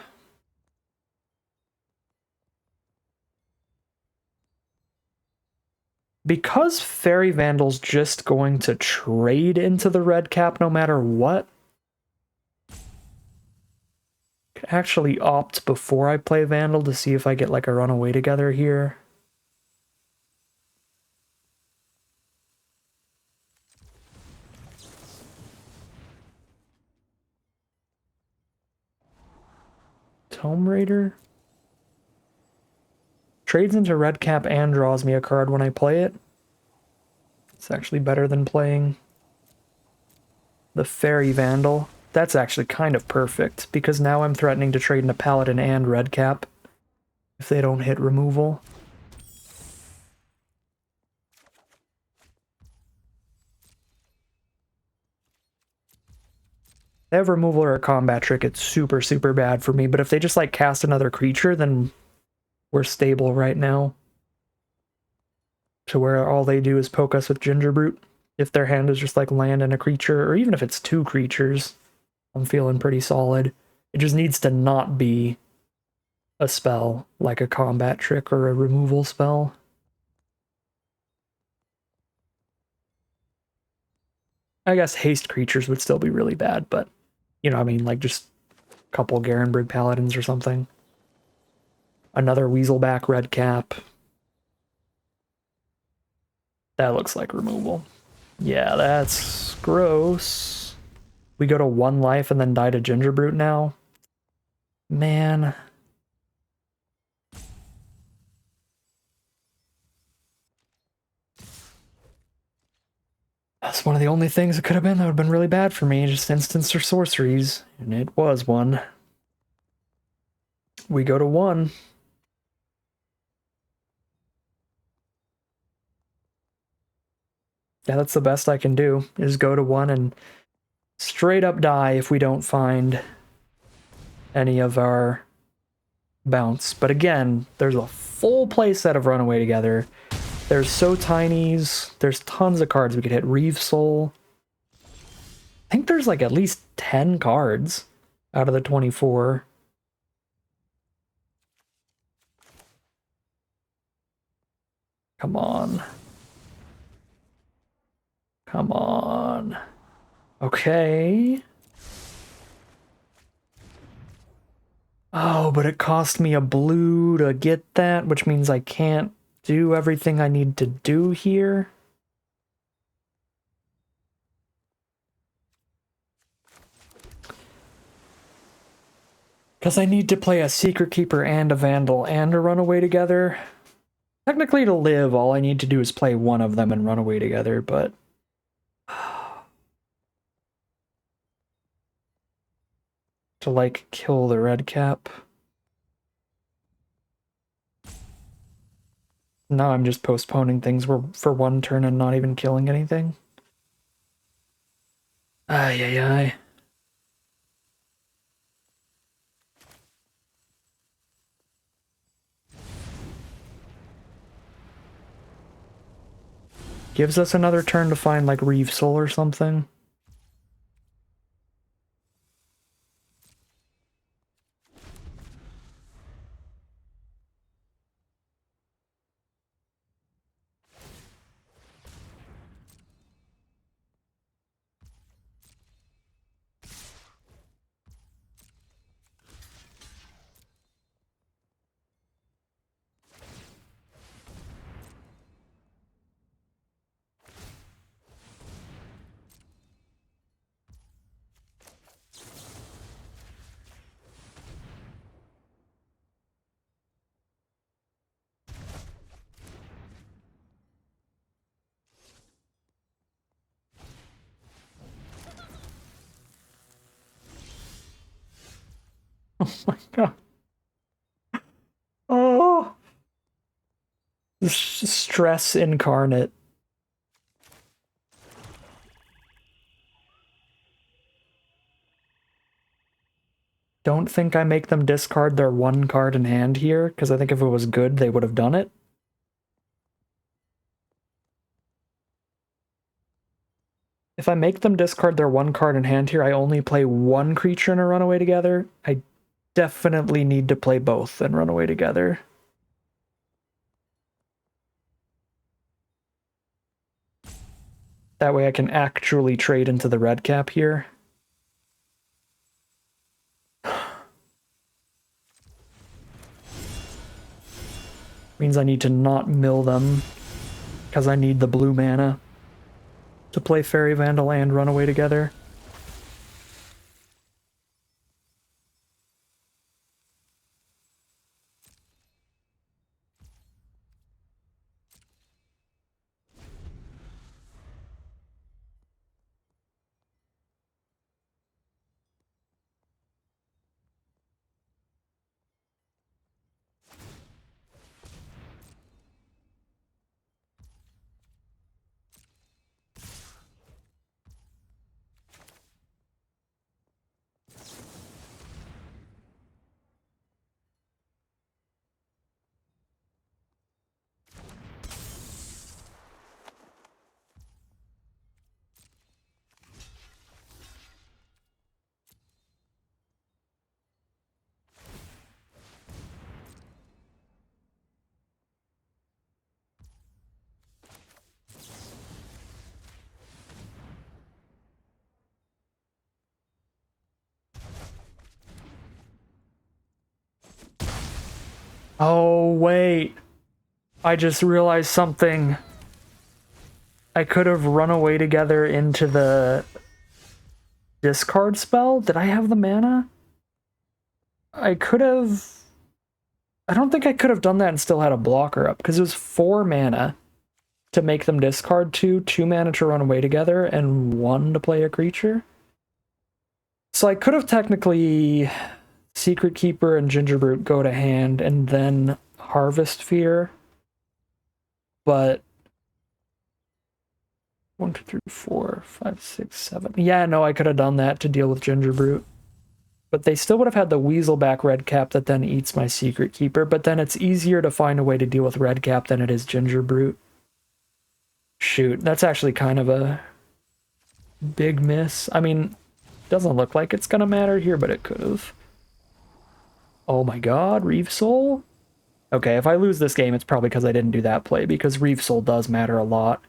Speaker 1: Because Fairy Vandal's just going to trade into the Red Cap no matter what, I could actually opt before I play Vandal to see if I get like a Runaway Together here. Tome Raider trades into Red Cap and draws me a card when I play it. It's actually better than playing the Fairy Vandal. That's actually kind of perfect, because now I'm threatening to trade into Paladin and Red Cap if they don't hit removal. They have removal or a combat trick, it's super, super bad for me, but if they just, like, cast another creature, then we're stable right now. To where all they do is poke us with Gingerbrute. If their hand is just, like, land and a creature, or even if it's 2 creatures, I'm feeling pretty solid. It just needs to not be a spell, like a combat trick or a removal spell. I guess haste creatures would still be really bad, but, you know what I mean, like just a couple Garen Brig Paladins or something. Another Weaselback Red Cap. That looks like removal. Yeah, that's gross. We go to 1 life and then die to Gingerbrute now? Man. That's one of the only things it could have been that would have been really bad for me, just instants or sorceries, and it was one. We go to 1. Yeah, that's the best I can do, is go to 1 and straight up die if we don't find any of our bounce. But again, there's a full play set of Runaway Together. There's So Tinies. There's tons of cards we could hit. Reeve Soul. I think there's like at least 10 cards out of the 24. Come on. Come on. Okay. Oh, but it cost me a blue to get that, which means I can't do everything I need to do here. Because I need to play a Secret Keeper and a Vandal and a Runaway Together. Technically, to live, all I need to do is play one of them and run away together, but... to, like, kill the red cap. Now I'm just postponing things for one turn and not even killing anything. Ay, ay, ay. Gives us another turn to find, like, Reeve Soul or something. Oh my god. Oh! Stress incarnate. Don't think I make them discard their one card in hand here, because I think if it was good, they would have done it. If I make them discard their one card in hand here, I only play one creature in a Runaway Together. I definitely need to play both and Runaway Together. That way I can actually trade into the red cap here. Means I need to not mill them, because I need the blue mana to play Fairy Vandal and Runaway Together. Oh, wait. I just realized something. I could have run away together into the discard spell. Did I have the mana? I could have... I don't think I could have done that and still had a blocker up, because it was 4 mana to make them discard 2, 2 mana to run away together, and 1 to play a creature. So I could have technically Secret Keeper and Gingerbrute go to hand and then Harvest Fear, but 1, 2, 3, 4, 5, 6, 7. Yeah, no, I could have done that to deal with Ginger Brute. But they still would have had the Weaselback Red Cap that then eats my Secret Keeper, but then it's easier to find a way to deal with Red Cap than it is Ginger Brute. Shoot, that's actually kind of a big miss. I mean, doesn't look like it's gonna matter here, but it could have. Oh my god, Reef Soul? Okay, if I lose this game, it's probably because I didn't do that play, because Reef Soul does matter a lot.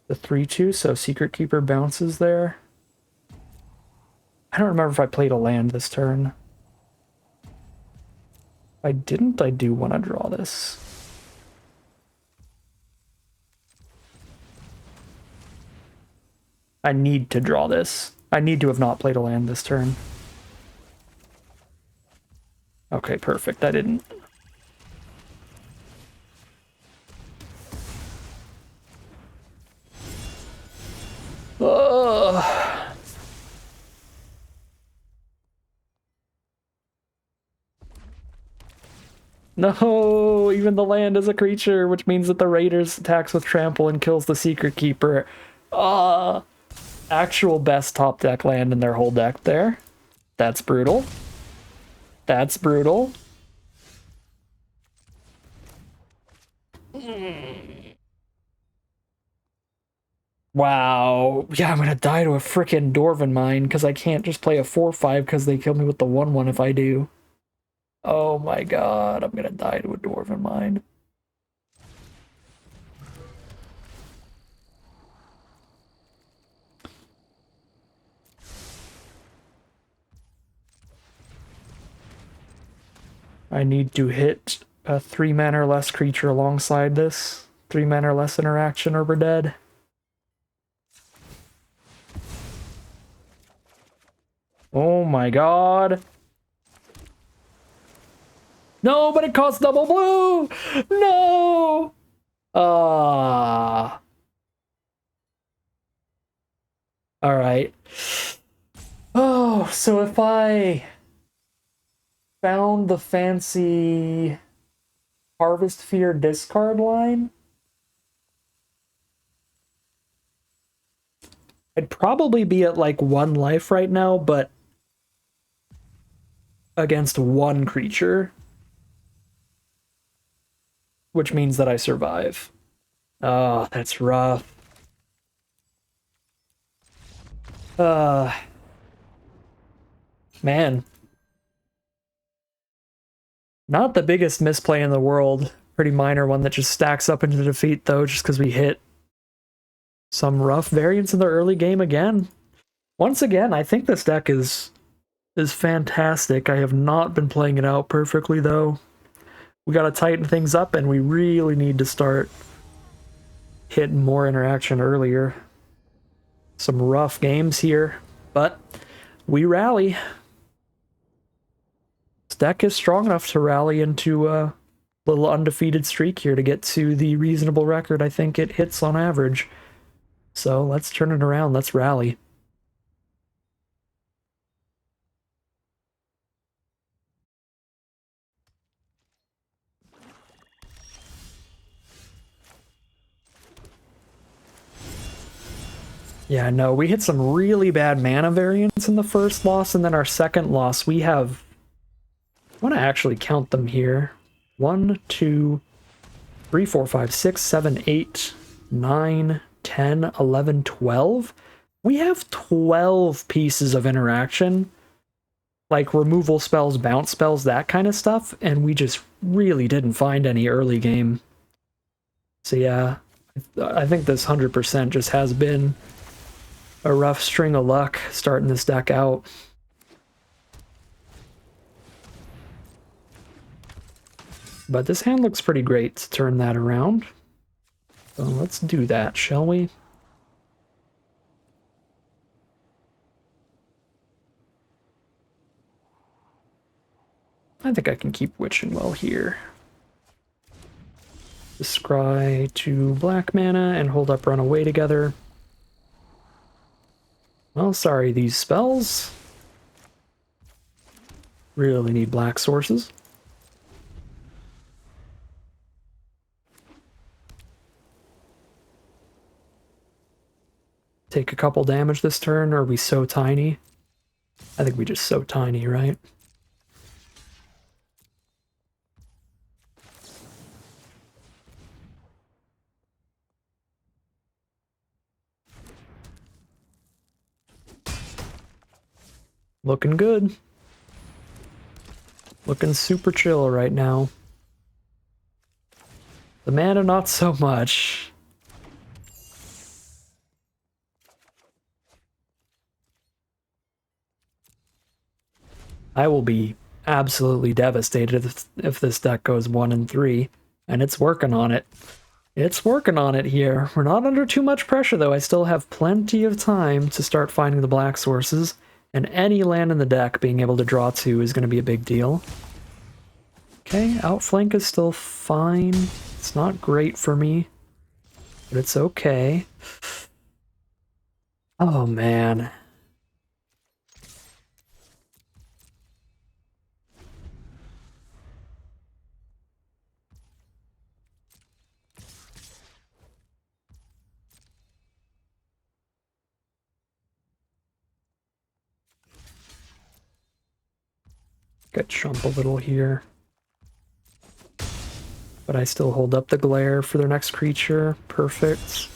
Speaker 1: The 3-2, so Secret Keeper bounces there. I don't remember if I played a land this turn. If I didn't, I do want to draw this. I need to draw this. I need to have not played a land this turn. Okay, perfect. I didn't. Ugh. No, even the land is a creature, which means that the Raiders attacks with trample and kills the Secret Keeper. Actual best top deck land in their whole deck there. That's brutal. That's brutal. Wow. Yeah, I'm gonna die to a frickin' Dwarven Mine because I can't just play a 4/5 because they kill me with the 1/1 if I do. Oh my god, I'm gonna die to a Dwarven Mine. I need to hit a 3-mana or less creature alongside this. 3-mana or less interaction or we're dead. Oh my god. No, but it costs double blue! No! Alright. Oh, so if I found the fancy Harvest Fear discard line, I'd probably be at like 1 life right now, but against 1 creature, which means that I survive. Oh, that's rough. Man. Not the biggest misplay in the world. Pretty minor one that just stacks up into defeat, though, just because we hit some rough variants in the early game again. Once again, I think this deck is fantastic. I have not been playing it out perfectly, though. We gotta tighten things up, and we really need to start hitting more interaction earlier. Some rough games here, but we rally. This deck is strong enough to rally into a little undefeated streak here to get to the reasonable record I think it hits on average. So let's turn it around. Let's rally. Yeah, no, we hit some really bad mana variants in the first loss, and then our second loss, we have... I want to actually count them here. 1, 2, 3, 4, 5, 6, 7, 8, 9, 10, 11, 12. We have 12 pieces of interaction, like removal spells, bounce spells, that kind of stuff, and we just really didn't find any early game. So yeah, I think this 100% just has been a rough string of luck starting this deck out. But this hand looks pretty great to turn that around. So let's do that, shall we? I think I can keep Witching Well here. Scry to black mana and hold up Runaway together. Well, sorry, these spells really need black sources. take a couple damage this turn, or are we so tiny? I think we just so tiny, right? Looking good. Looking super chill right now. The mana, not so much. I will be absolutely devastated if this deck goes 1 and 3, and it's working on it. It's working on it here. We're not under too much pressure, though. I still have plenty of time to start finding the black sources, and any land in the deck being able to draw 2 is going to be a big deal. Okay, outflank is still fine. It's not great for me, but it's okay. Oh, man. Got chump a little here. But I still hold up the glare for their next creature. Perfect.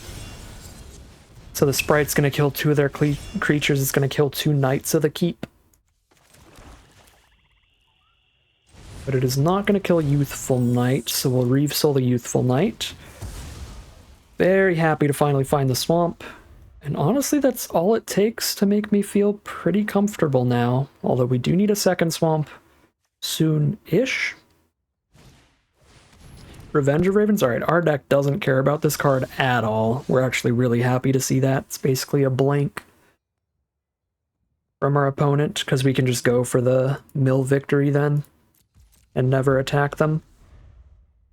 Speaker 1: So the sprite's going to kill 2 of their creatures. It's going to kill 2 knights of the keep. But it is not going to kill Youthful Knight, so we'll Reeve Soul the Youthful Knight. Very happy to finally find the swamp. And honestly, that's all it takes to make me feel pretty comfortable now. Although we do need a second swamp soon-ish. Revenge of Ravens? Alright, our deck doesn't care about this card at all. We're actually really happy to see that. It's basically a blank from our opponent, because we can just go for the mill victory then and never attack them.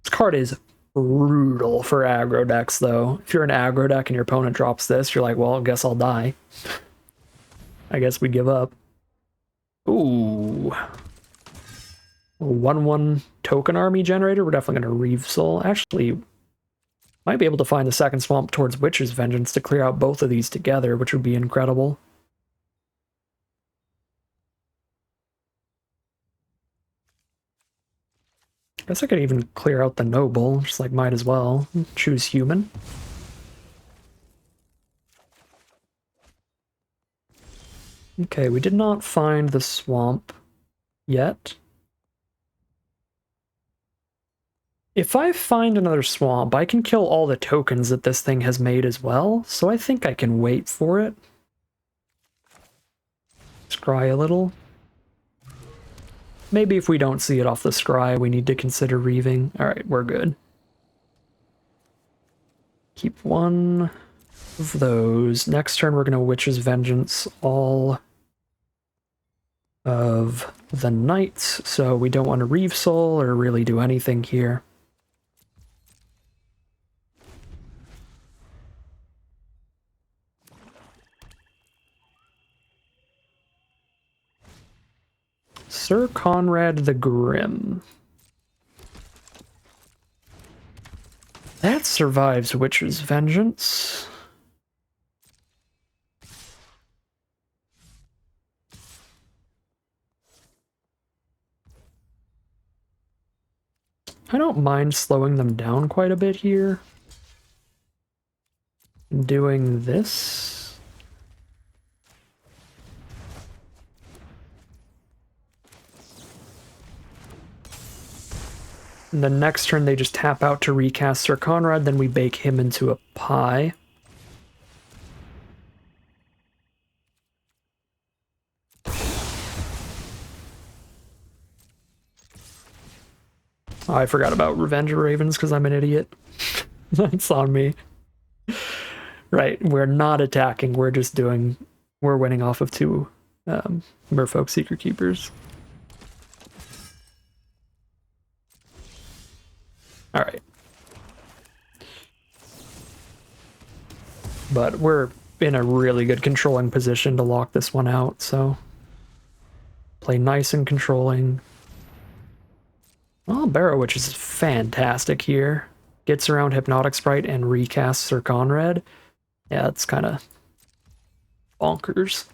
Speaker 1: This card is brutal for aggro decks, though. If you're an aggro deck and your opponent drops this, you're like, well, I guess I'll die. I guess we give up. Ooh. 1/1 token army generator. We're definitely going to Reeve Soul. Actually, might be able to find the second swamp towards Witch's Vengeance to clear out both of these together, which would be incredible. Guess I could even clear out the Noble, just like might as well. Choose Human. Okay, we did not find the swamp yet. If I find another swamp, I can kill all the tokens that this thing has made as well, so I think I can wait for it. Scry a little. Maybe if we don't see it off the scry, we need to consider reaving. Alright, we're good. Keep 1 of those. Next turn we're going to Witch's Vengeance all of the knights, so we don't want to Reeve Soul or really do anything here. Sir Conrad the Grim. That survives Witcher's Vengeance. I don't mind slowing them down quite a bit here. Doing this. And the next turn they just tap out to recast Sir Conrad, then we bake him into a pie. Oh, I forgot about Revenge of Ravens because I'm an idiot. That's on me. Right, we're not attacking, we're winning off of 2 Merfolk Secret Keepers. Alright. But we're in a really good controlling position to lock this one out, so play nice and controlling. Oh, Barrow Witch is fantastic here. Gets around Hypnotic Sprite and recasts Sir Conrad. Yeah, it's kind of bonkers.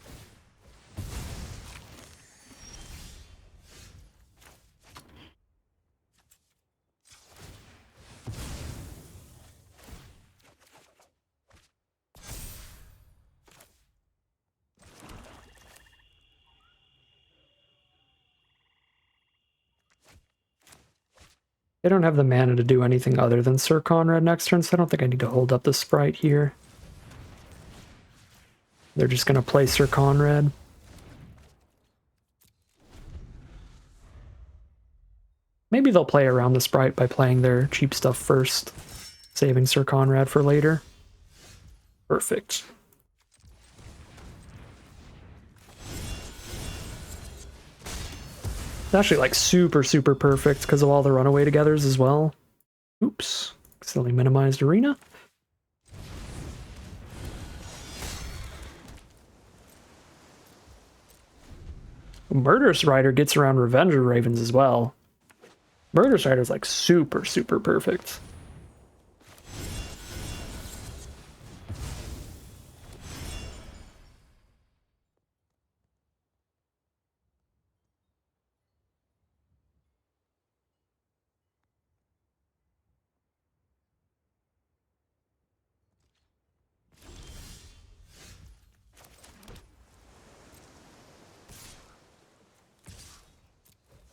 Speaker 1: They don't have the mana to do anything other than Sir Conrad next turn, so I don't think I need to hold up the Sprite here. They're just going to play Sir Conrad. Maybe they'll play around the Sprite by playing their cheap stuff first, saving Sir Conrad for later. Perfect. It's actually like super perfect because of all the runaway togethers as well. Oops, accidentally minimized arena. Murderous Rider gets around Revenger Ravens as well. Murderous Rider is like super perfect.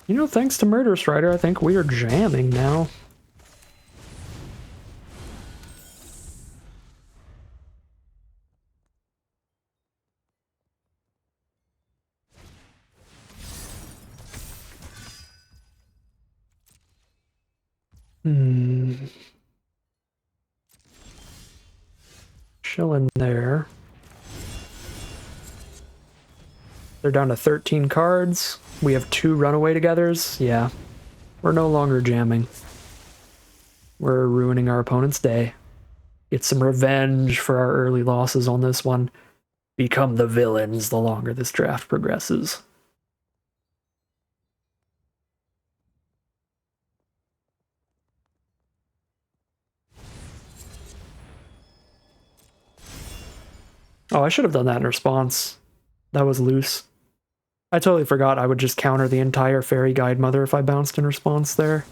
Speaker 1: You know, thanks to Murderous Rider, I think we are jamming now. Chilling there. They're down to 13 cards. We have 2 runaway togethers. Yeah. We're no longer jamming. We're ruining our opponent's day. Get some revenge for our early losses on this one. Become the villains the longer this draft progresses. Oh, I should have done that in response. That was loose. I totally forgot I would just counter the entire Fairy Guide Mother if I bounced in response there.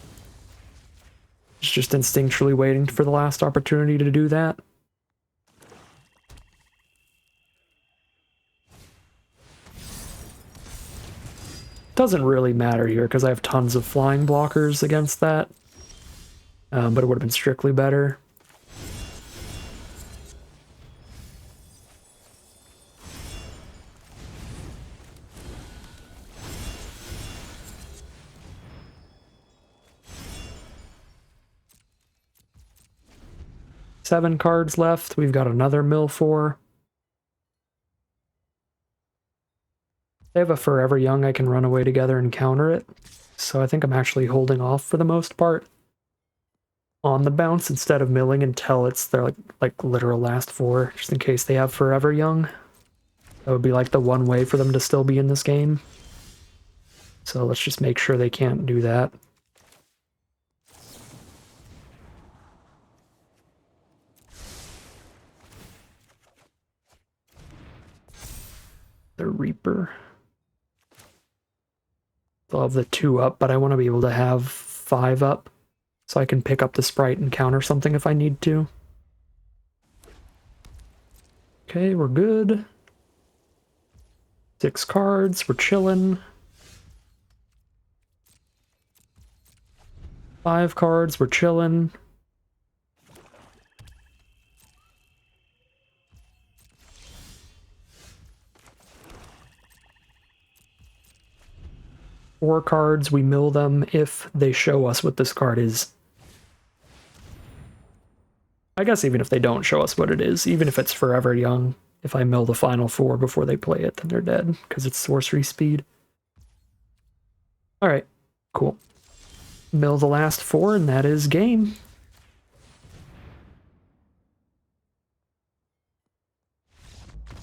Speaker 1: It's just instinctually waiting for the last opportunity to do that. Doesn't really matter here because I have tons of flying blockers against that. But it would have been strictly better. Seven cards left. We've got another mill 4. They have a Forever Young I can run away together and counter it. So I think I'm actually holding off for the most part on the bounce instead of milling until it's their like literal last 4, just in case they have Forever Young. That would be like the one way for them to still be in this game. So let's just make sure they can't do that. The Reaper. They'll have the 2 up, but I want to be able to have 5 up so I can pick up the Sprite and counter something if I need to. Okay, we're good. 6 cards, we're chilling. 5 cards, we're chilling. Four cards, we mill them if they show us what this card is. I guess even if they don't show us what it is, even if it's Forever Young, if I mill the final 4 before they play it, then they're dead, because it's sorcery speed. Alright, cool. Mill the last 4, and that is game.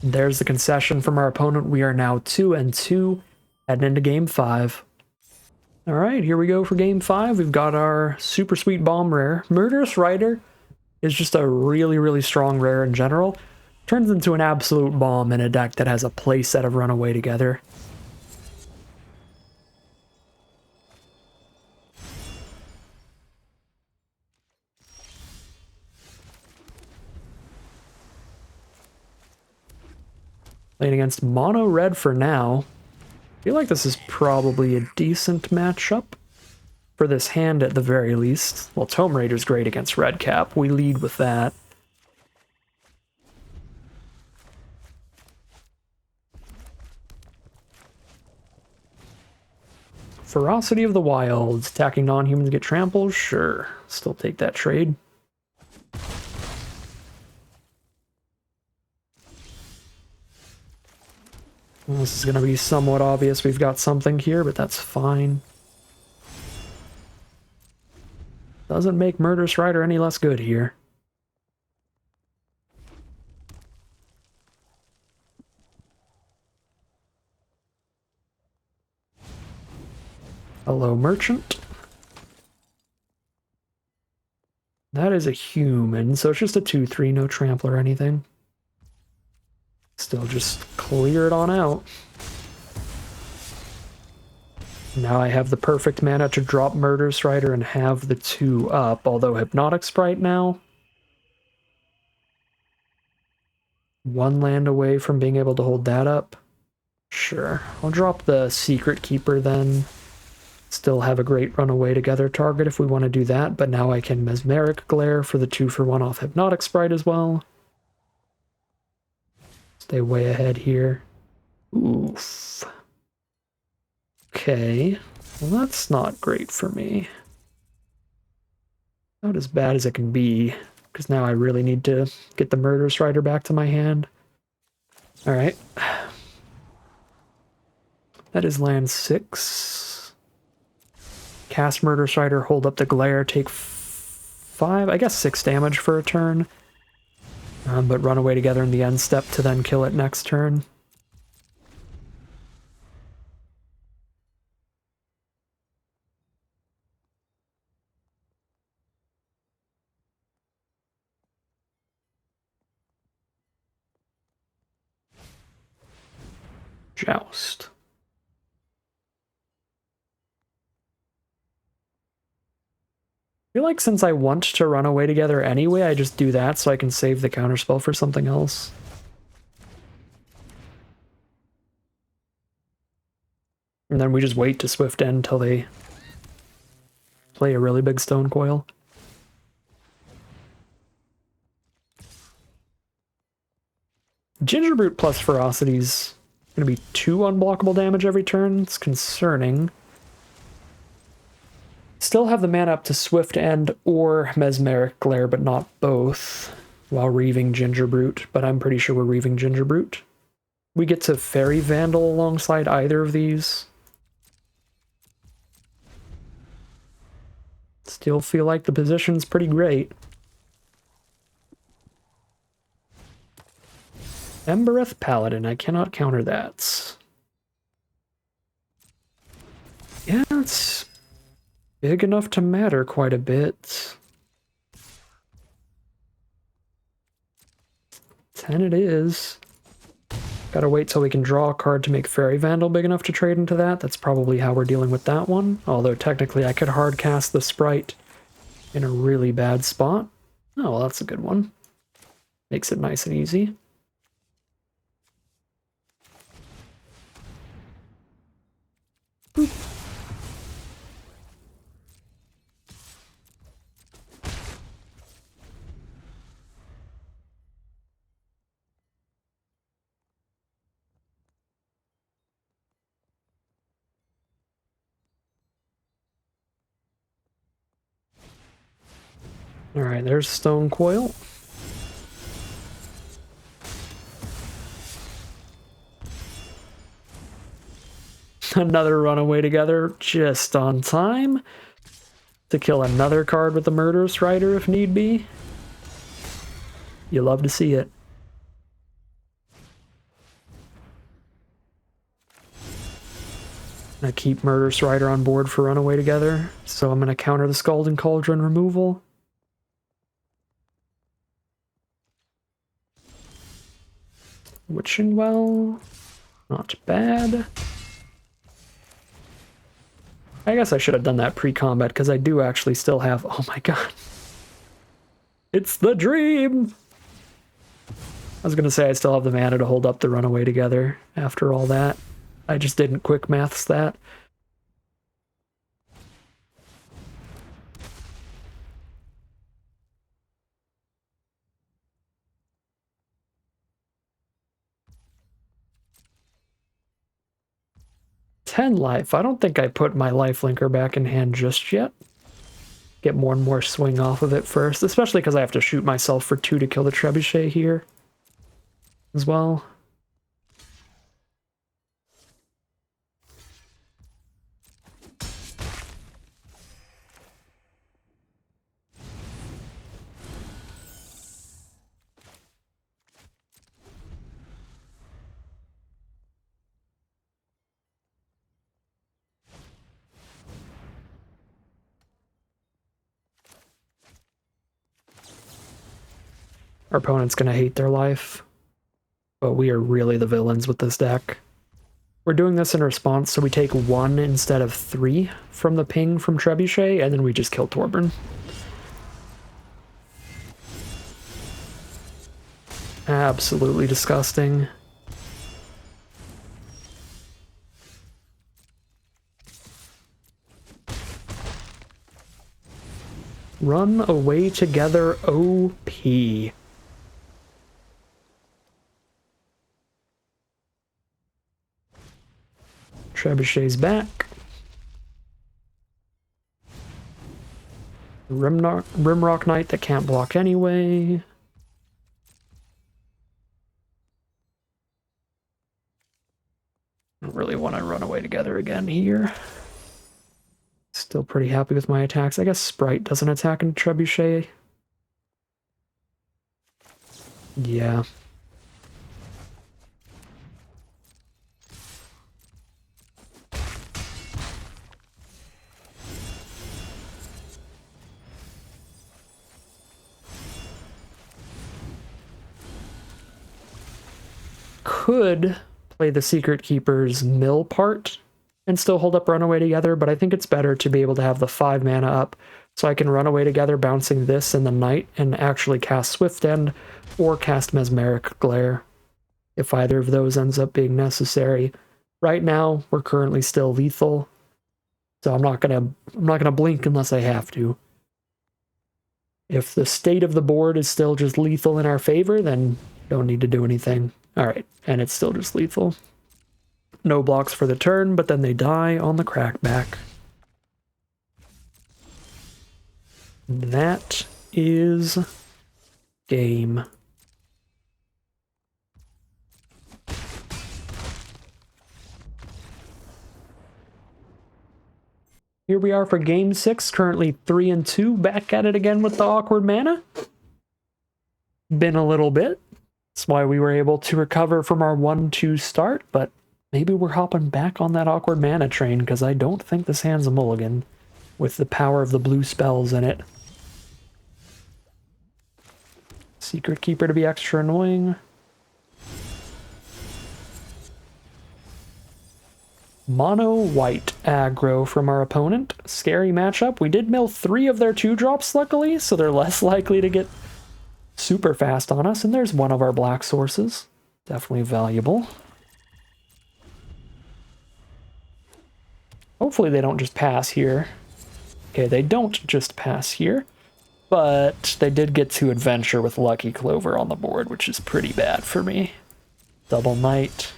Speaker 1: There's the concession from our opponent. We are now 2-2, heading into game 5. Alright, here we go for game 5. We've got our super sweet bomb rare. Murderous Rider is just a really strong rare in general. Turns into an absolute bomb in a deck that has a playset of Runaway Together. Playing against mono red for now. I feel like this is probably a decent matchup for this hand at the very least. Well, Tome Raider's great against red cap. We lead with that. Ferocity of the Wilds. Attacking non-humans get trampled? Sure. Still take that trade. This is going to be somewhat obvious. We've got something here, but that's fine. Doesn't make Murderous Rider any less good here. Hello, Merchant. That is a human, so it's just a 2/3, no trample or anything. Still just clear it on out. Now I have the perfect mana to drop Murderous Rider and have the 2 up, although Hypnotic Sprite now. 1 land away from being able to hold that up. Sure. I'll drop the Secret Keeper then. Still have a great Runaway Together target if we want to do that, but now I can Mesmeric Glare for the 2-for-1 off Hypnotic Sprite as well. Stay way ahead here. Oof. Okay. Well, that's not great for me. Not as bad as it can be, because now I really need to get the Murderous Rider back to my hand. Alright. That is land 6. Cast Murderous Rider, hold up the Glare, take 5, I guess 6 damage for a turn. But Runaway Together in the end step to then kill it next turn. Joust. I feel like since I want to run away together anyway, I just do that so I can save the counterspell for something else. And then we just wait to swift end until they play a really big stone coil. Gingerbrute plus Ferocity's gonna be 2 unblockable damage every turn. It's concerning. Still have the mana up to Swift End or Mesmeric Glare, but not both, while Reaving Gingerbrute, but I'm pretty sure we're Reaving Gingerbrute. We get to Fairy Vandal alongside either of these. Still feel like the position's pretty great. Embereth Paladin, I cannot counter that. Yeah, it's big enough to matter quite a bit. 10 it is. Gotta wait till we can draw a card to make Fairy Vandal big enough to trade into that. That's probably how we're dealing with that one. Although technically I could hard cast the Sprite in a really bad spot. Oh, well, that's a good one. Makes it nice and easy. Boop. Alright, there's Stone Coil. Another Runaway Together just on time to kill another card with the Murderous Rider if need be. You love to see it. I keep Murderous Rider on board for Runaway Together, so I'm going to counter the Scalding Cauldron removal. Witching Well. Not bad. I guess I should have done that pre-combat because I do actually still have... Oh my god. It's the dream! I was gonna say I still have the mana to hold up the Runaway Together after all that. I just didn't quick maths that. Life. I don't think I put my life linker back in hand just yet. Get more and more swing off of it first, especially because I have to shoot myself for 2 to kill the trebuchet here as well. Our opponent's going to hate their life, but we are really the villains with this deck. We're doing this in response, so we take 1 instead of 3 from the ping from Trebuchet, and then we just kill Torbjorn. Absolutely disgusting. Run Away Together OP. Trebuchet's back. Rimrock Knight that can't block anyway. I don't really want to run away together again here. Still pretty happy with my attacks. I guess Sprite doesn't attack in Trebuchet. Yeah. Could play the Secret Keeper's mill part and still hold up Runaway Together, but I think it's better to be able to have the 5 mana up so I can Runaway Together bouncing this in the night and actually cast Swift End or cast Mesmeric Glare if either of those ends up being necessary. Right now, we're currently still lethal, so I'm not gonna blink unless I have to. If the state of the board is still just lethal in our favor, then don't need to do anything. Alright, and it's still just lethal. No blocks for the turn, but then they die on the crackback. That is game. Here we are for game 6, currently 3-2, back at it again with the awkward mana. Been a little bit. That's why we were able to recover from our 1-2 start, but maybe we're hopping back on that awkward mana train, because I don't think this hand's a mulligan with the power of the blue spells in it. Secret Keeper to be extra annoying. Mono white aggro from our opponent. Scary matchup. We did mill 3 of their 2-drops, luckily, so they're less likely to get super fast on us. And there's one of our black sources. Definitely valuable. Hopefully they don't just pass here. Okay, they don't just pass here. But they did get to adventure with Lucky Clover on the board, which is pretty bad for me. Double Knight.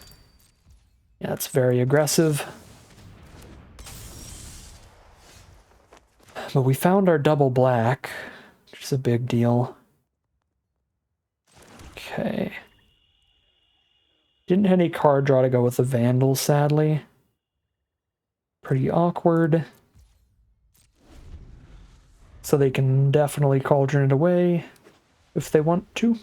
Speaker 1: Yeah, it's very aggressive. But we found our double black, which is a big deal. Okay. Didn't have any card draw to go with the Vandal, sadly. Pretty awkward. So they can definitely Cauldron it away if they want to.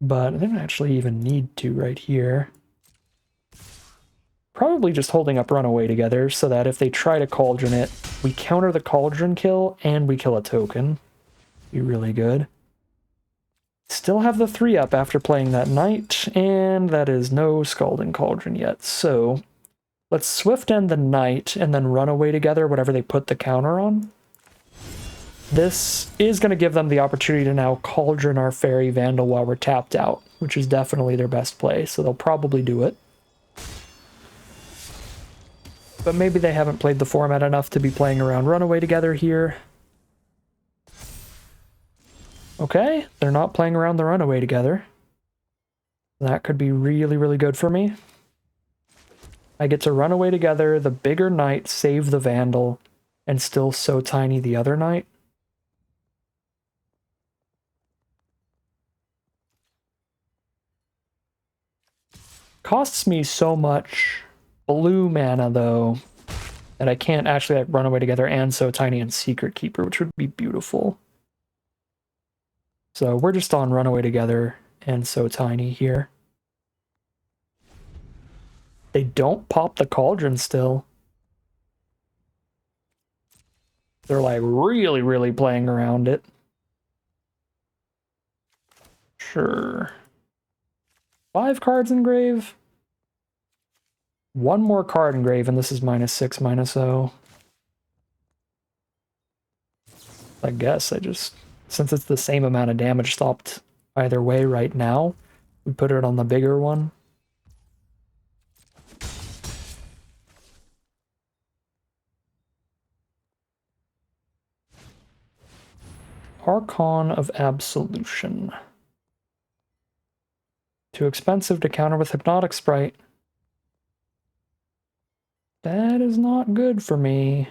Speaker 1: But I don't actually even need to right here. Probably just holding up Runaway Together so that if they try to Cauldron it, we counter the Cauldron kill and we kill a token. Be really good. Still have the 3 up after playing that knight, and that is no Scalding Cauldron yet. So let's Swift End the knight and then run away together, whatever they put the counter on. This is going to give them the opportunity to now Cauldron our Fairy Vandal while we're tapped out, which is definitely their best play, so they'll probably do it. But maybe they haven't played the format enough to be playing around Runaway together here. Okay, they're not playing around the Runaway together. That could be really, really good for me. I get to run away together, the bigger knight, save the Vandal, and still so tiny the other knight. Costs me so much blue mana, though, that I can't actually run away together and so tiny and Secret Keeper, which would be beautiful. So we're just on Runaway together and so tiny here. They don't pop the Cauldron still. They're like really, really playing around it. Sure. 5 cards in grave. 1 more card in grave, and this is -6, -0. I guess I just, since it's the same amount of damage stopped either way right now, we put it on the bigger one. Archon of Absolution. Too expensive to counter with Hypnotic Sprite. That is not good for me.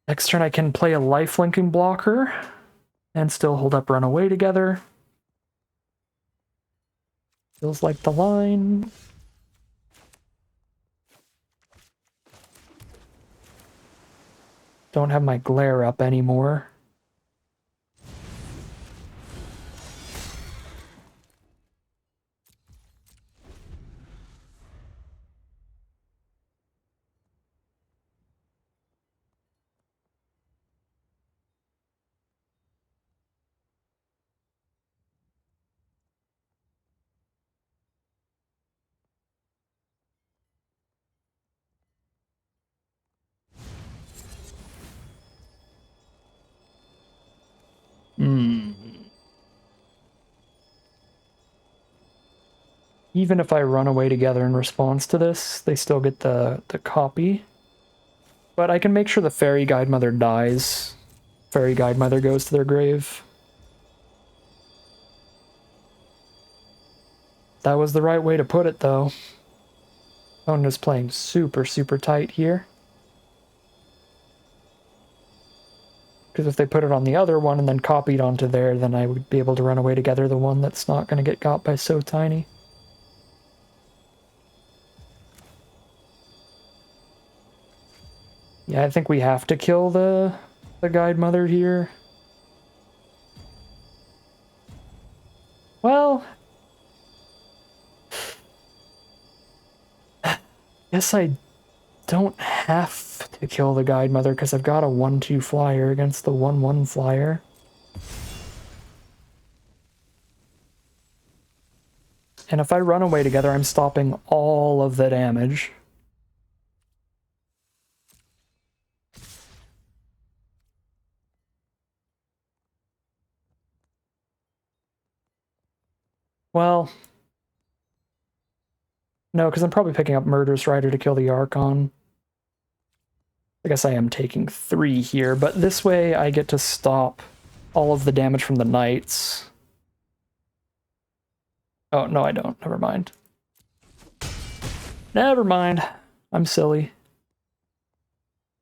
Speaker 1: Next turn I can play a life-linking blocker and still hold up Runaway together. Feels like the line. Don't have my glare up anymore. Even if I run away together in response to this, they still get the copy. But I can make sure the Fairy Guide Mother dies. Fairy Guide Mother goes to their grave. That was the right way to put it, though. Opponent is playing super, super tight here. Because if they put it on the other one and then copied onto there, then I would be able to run away together the one that's not going to get got by so tiny. Yeah, I think we have to kill the Guide Mother here. Well, guess I don't have to kill the Guide Mother because I've got a 1/2 flyer against the 1/1 flyer. And if I run away together, I'm stopping all of the damage. Well, no, because I'm probably picking up Murderous Rider to kill the Archon. I guess I am taking 3 here, but this way I get to stop all of the damage from the Knights. Oh, no, I don't. Never mind. Never mind. I'm silly.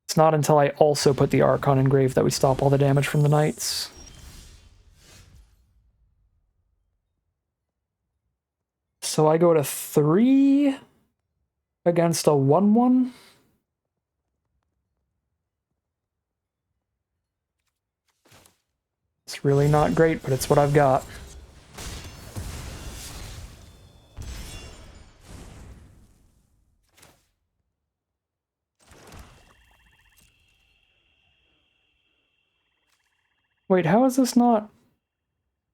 Speaker 1: It's not until I also put the Archon in grave that we stop all the damage from the Knights. So I go to 3 against a 1/1. It's really not great, but it's what I've got. Wait, how is this not?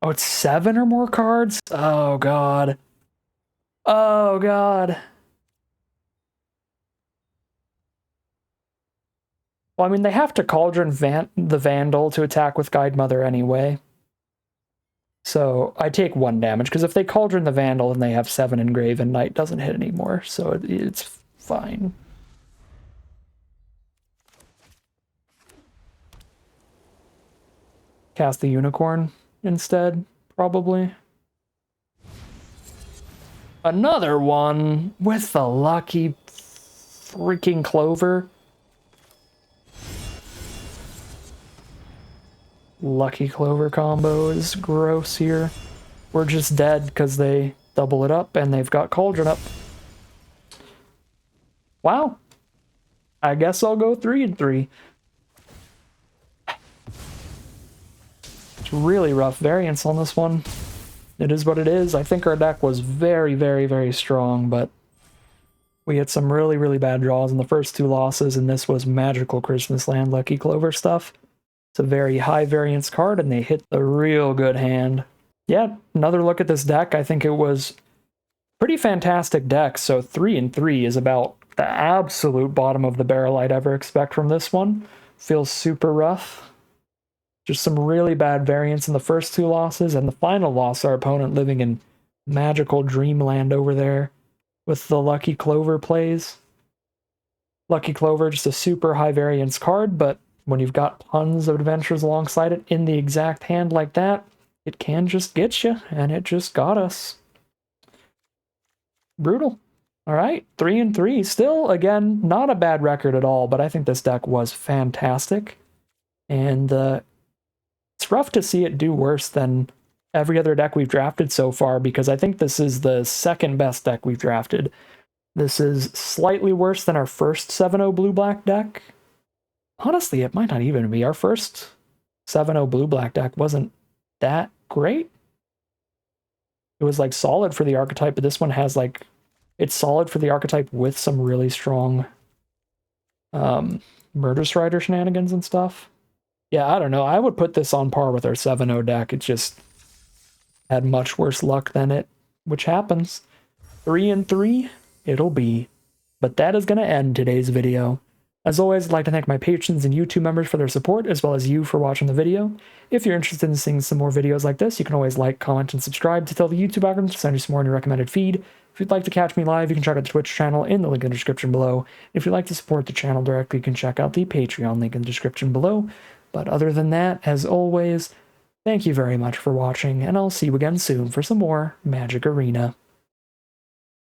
Speaker 1: Oh, it's 7 or more cards? Oh, God. Oh, God. Well, I mean, they have to Cauldron the Vandal to attack with Guide Mother anyway. So I take 1 damage, because if they Cauldron the Vandal and they have 7 Engraven, Knight doesn't hit anymore, so it's fine. Cast the Unicorn instead, probably. Another one with the lucky freaking Clover. Lucky Clover combo is gross here. We're just dead because they double it up and they've got Cauldron up. Wow. I guess I'll go 3 and 3. It's really rough variance on this one. It is what it is. I think our deck was very, very, very strong, but we had some really, really bad draws in the first 2 losses, and this was Magical Christmas Land Lucky Clover stuff. It's a very high variance card, and they hit the real good hand. Yeah, another look at this deck. I think it was pretty fantastic deck, so 3 and 3 is about the absolute bottom of the barrel I'd ever expect from this one. Feels super rough. Just some really bad variance in the first 2 losses, and the final loss, our opponent living in magical dreamland over there with the Lucky Clover plays. Lucky Clover, just a super high variance card, but when you've got tons of adventures alongside it in the exact hand like that, it can just get you, and it just got us. Brutal. All right, 3 and 3. Still, again, not a bad record at all, but I think this deck was fantastic. And it's rough to see it do worse than every other deck we've drafted so far, because I think this is the second best deck we've drafted. This is slightly worse than our first 7-0 blue-black deck. Honestly, it might not even be. Our first 7-0 blue-black deck wasn't that great. It was like solid for the archetype, but this one has like, it's solid for the archetype with some really strong Murder Strider shenanigans and stuff. Yeah, I don't know. I would put this on par with our 7-0 deck. It just had much worse luck than it, which happens. 3 and 3, it'll be. But that is going to end today's video. As always, I'd like to thank my patrons and YouTube members for their support, as well as you for watching the video. If you're interested in seeing some more videos like this, you can always like, comment, and subscribe to tell the YouTube algorithm to send you some more in your recommended feed. If you'd like to catch me live, you can check out the Twitch channel in the link in the description below. If you'd like to support the channel directly, you can check out the Patreon link in the description below. But other than that, as always, thank you very much for watching, and I'll see you again soon for some more Magic Arena.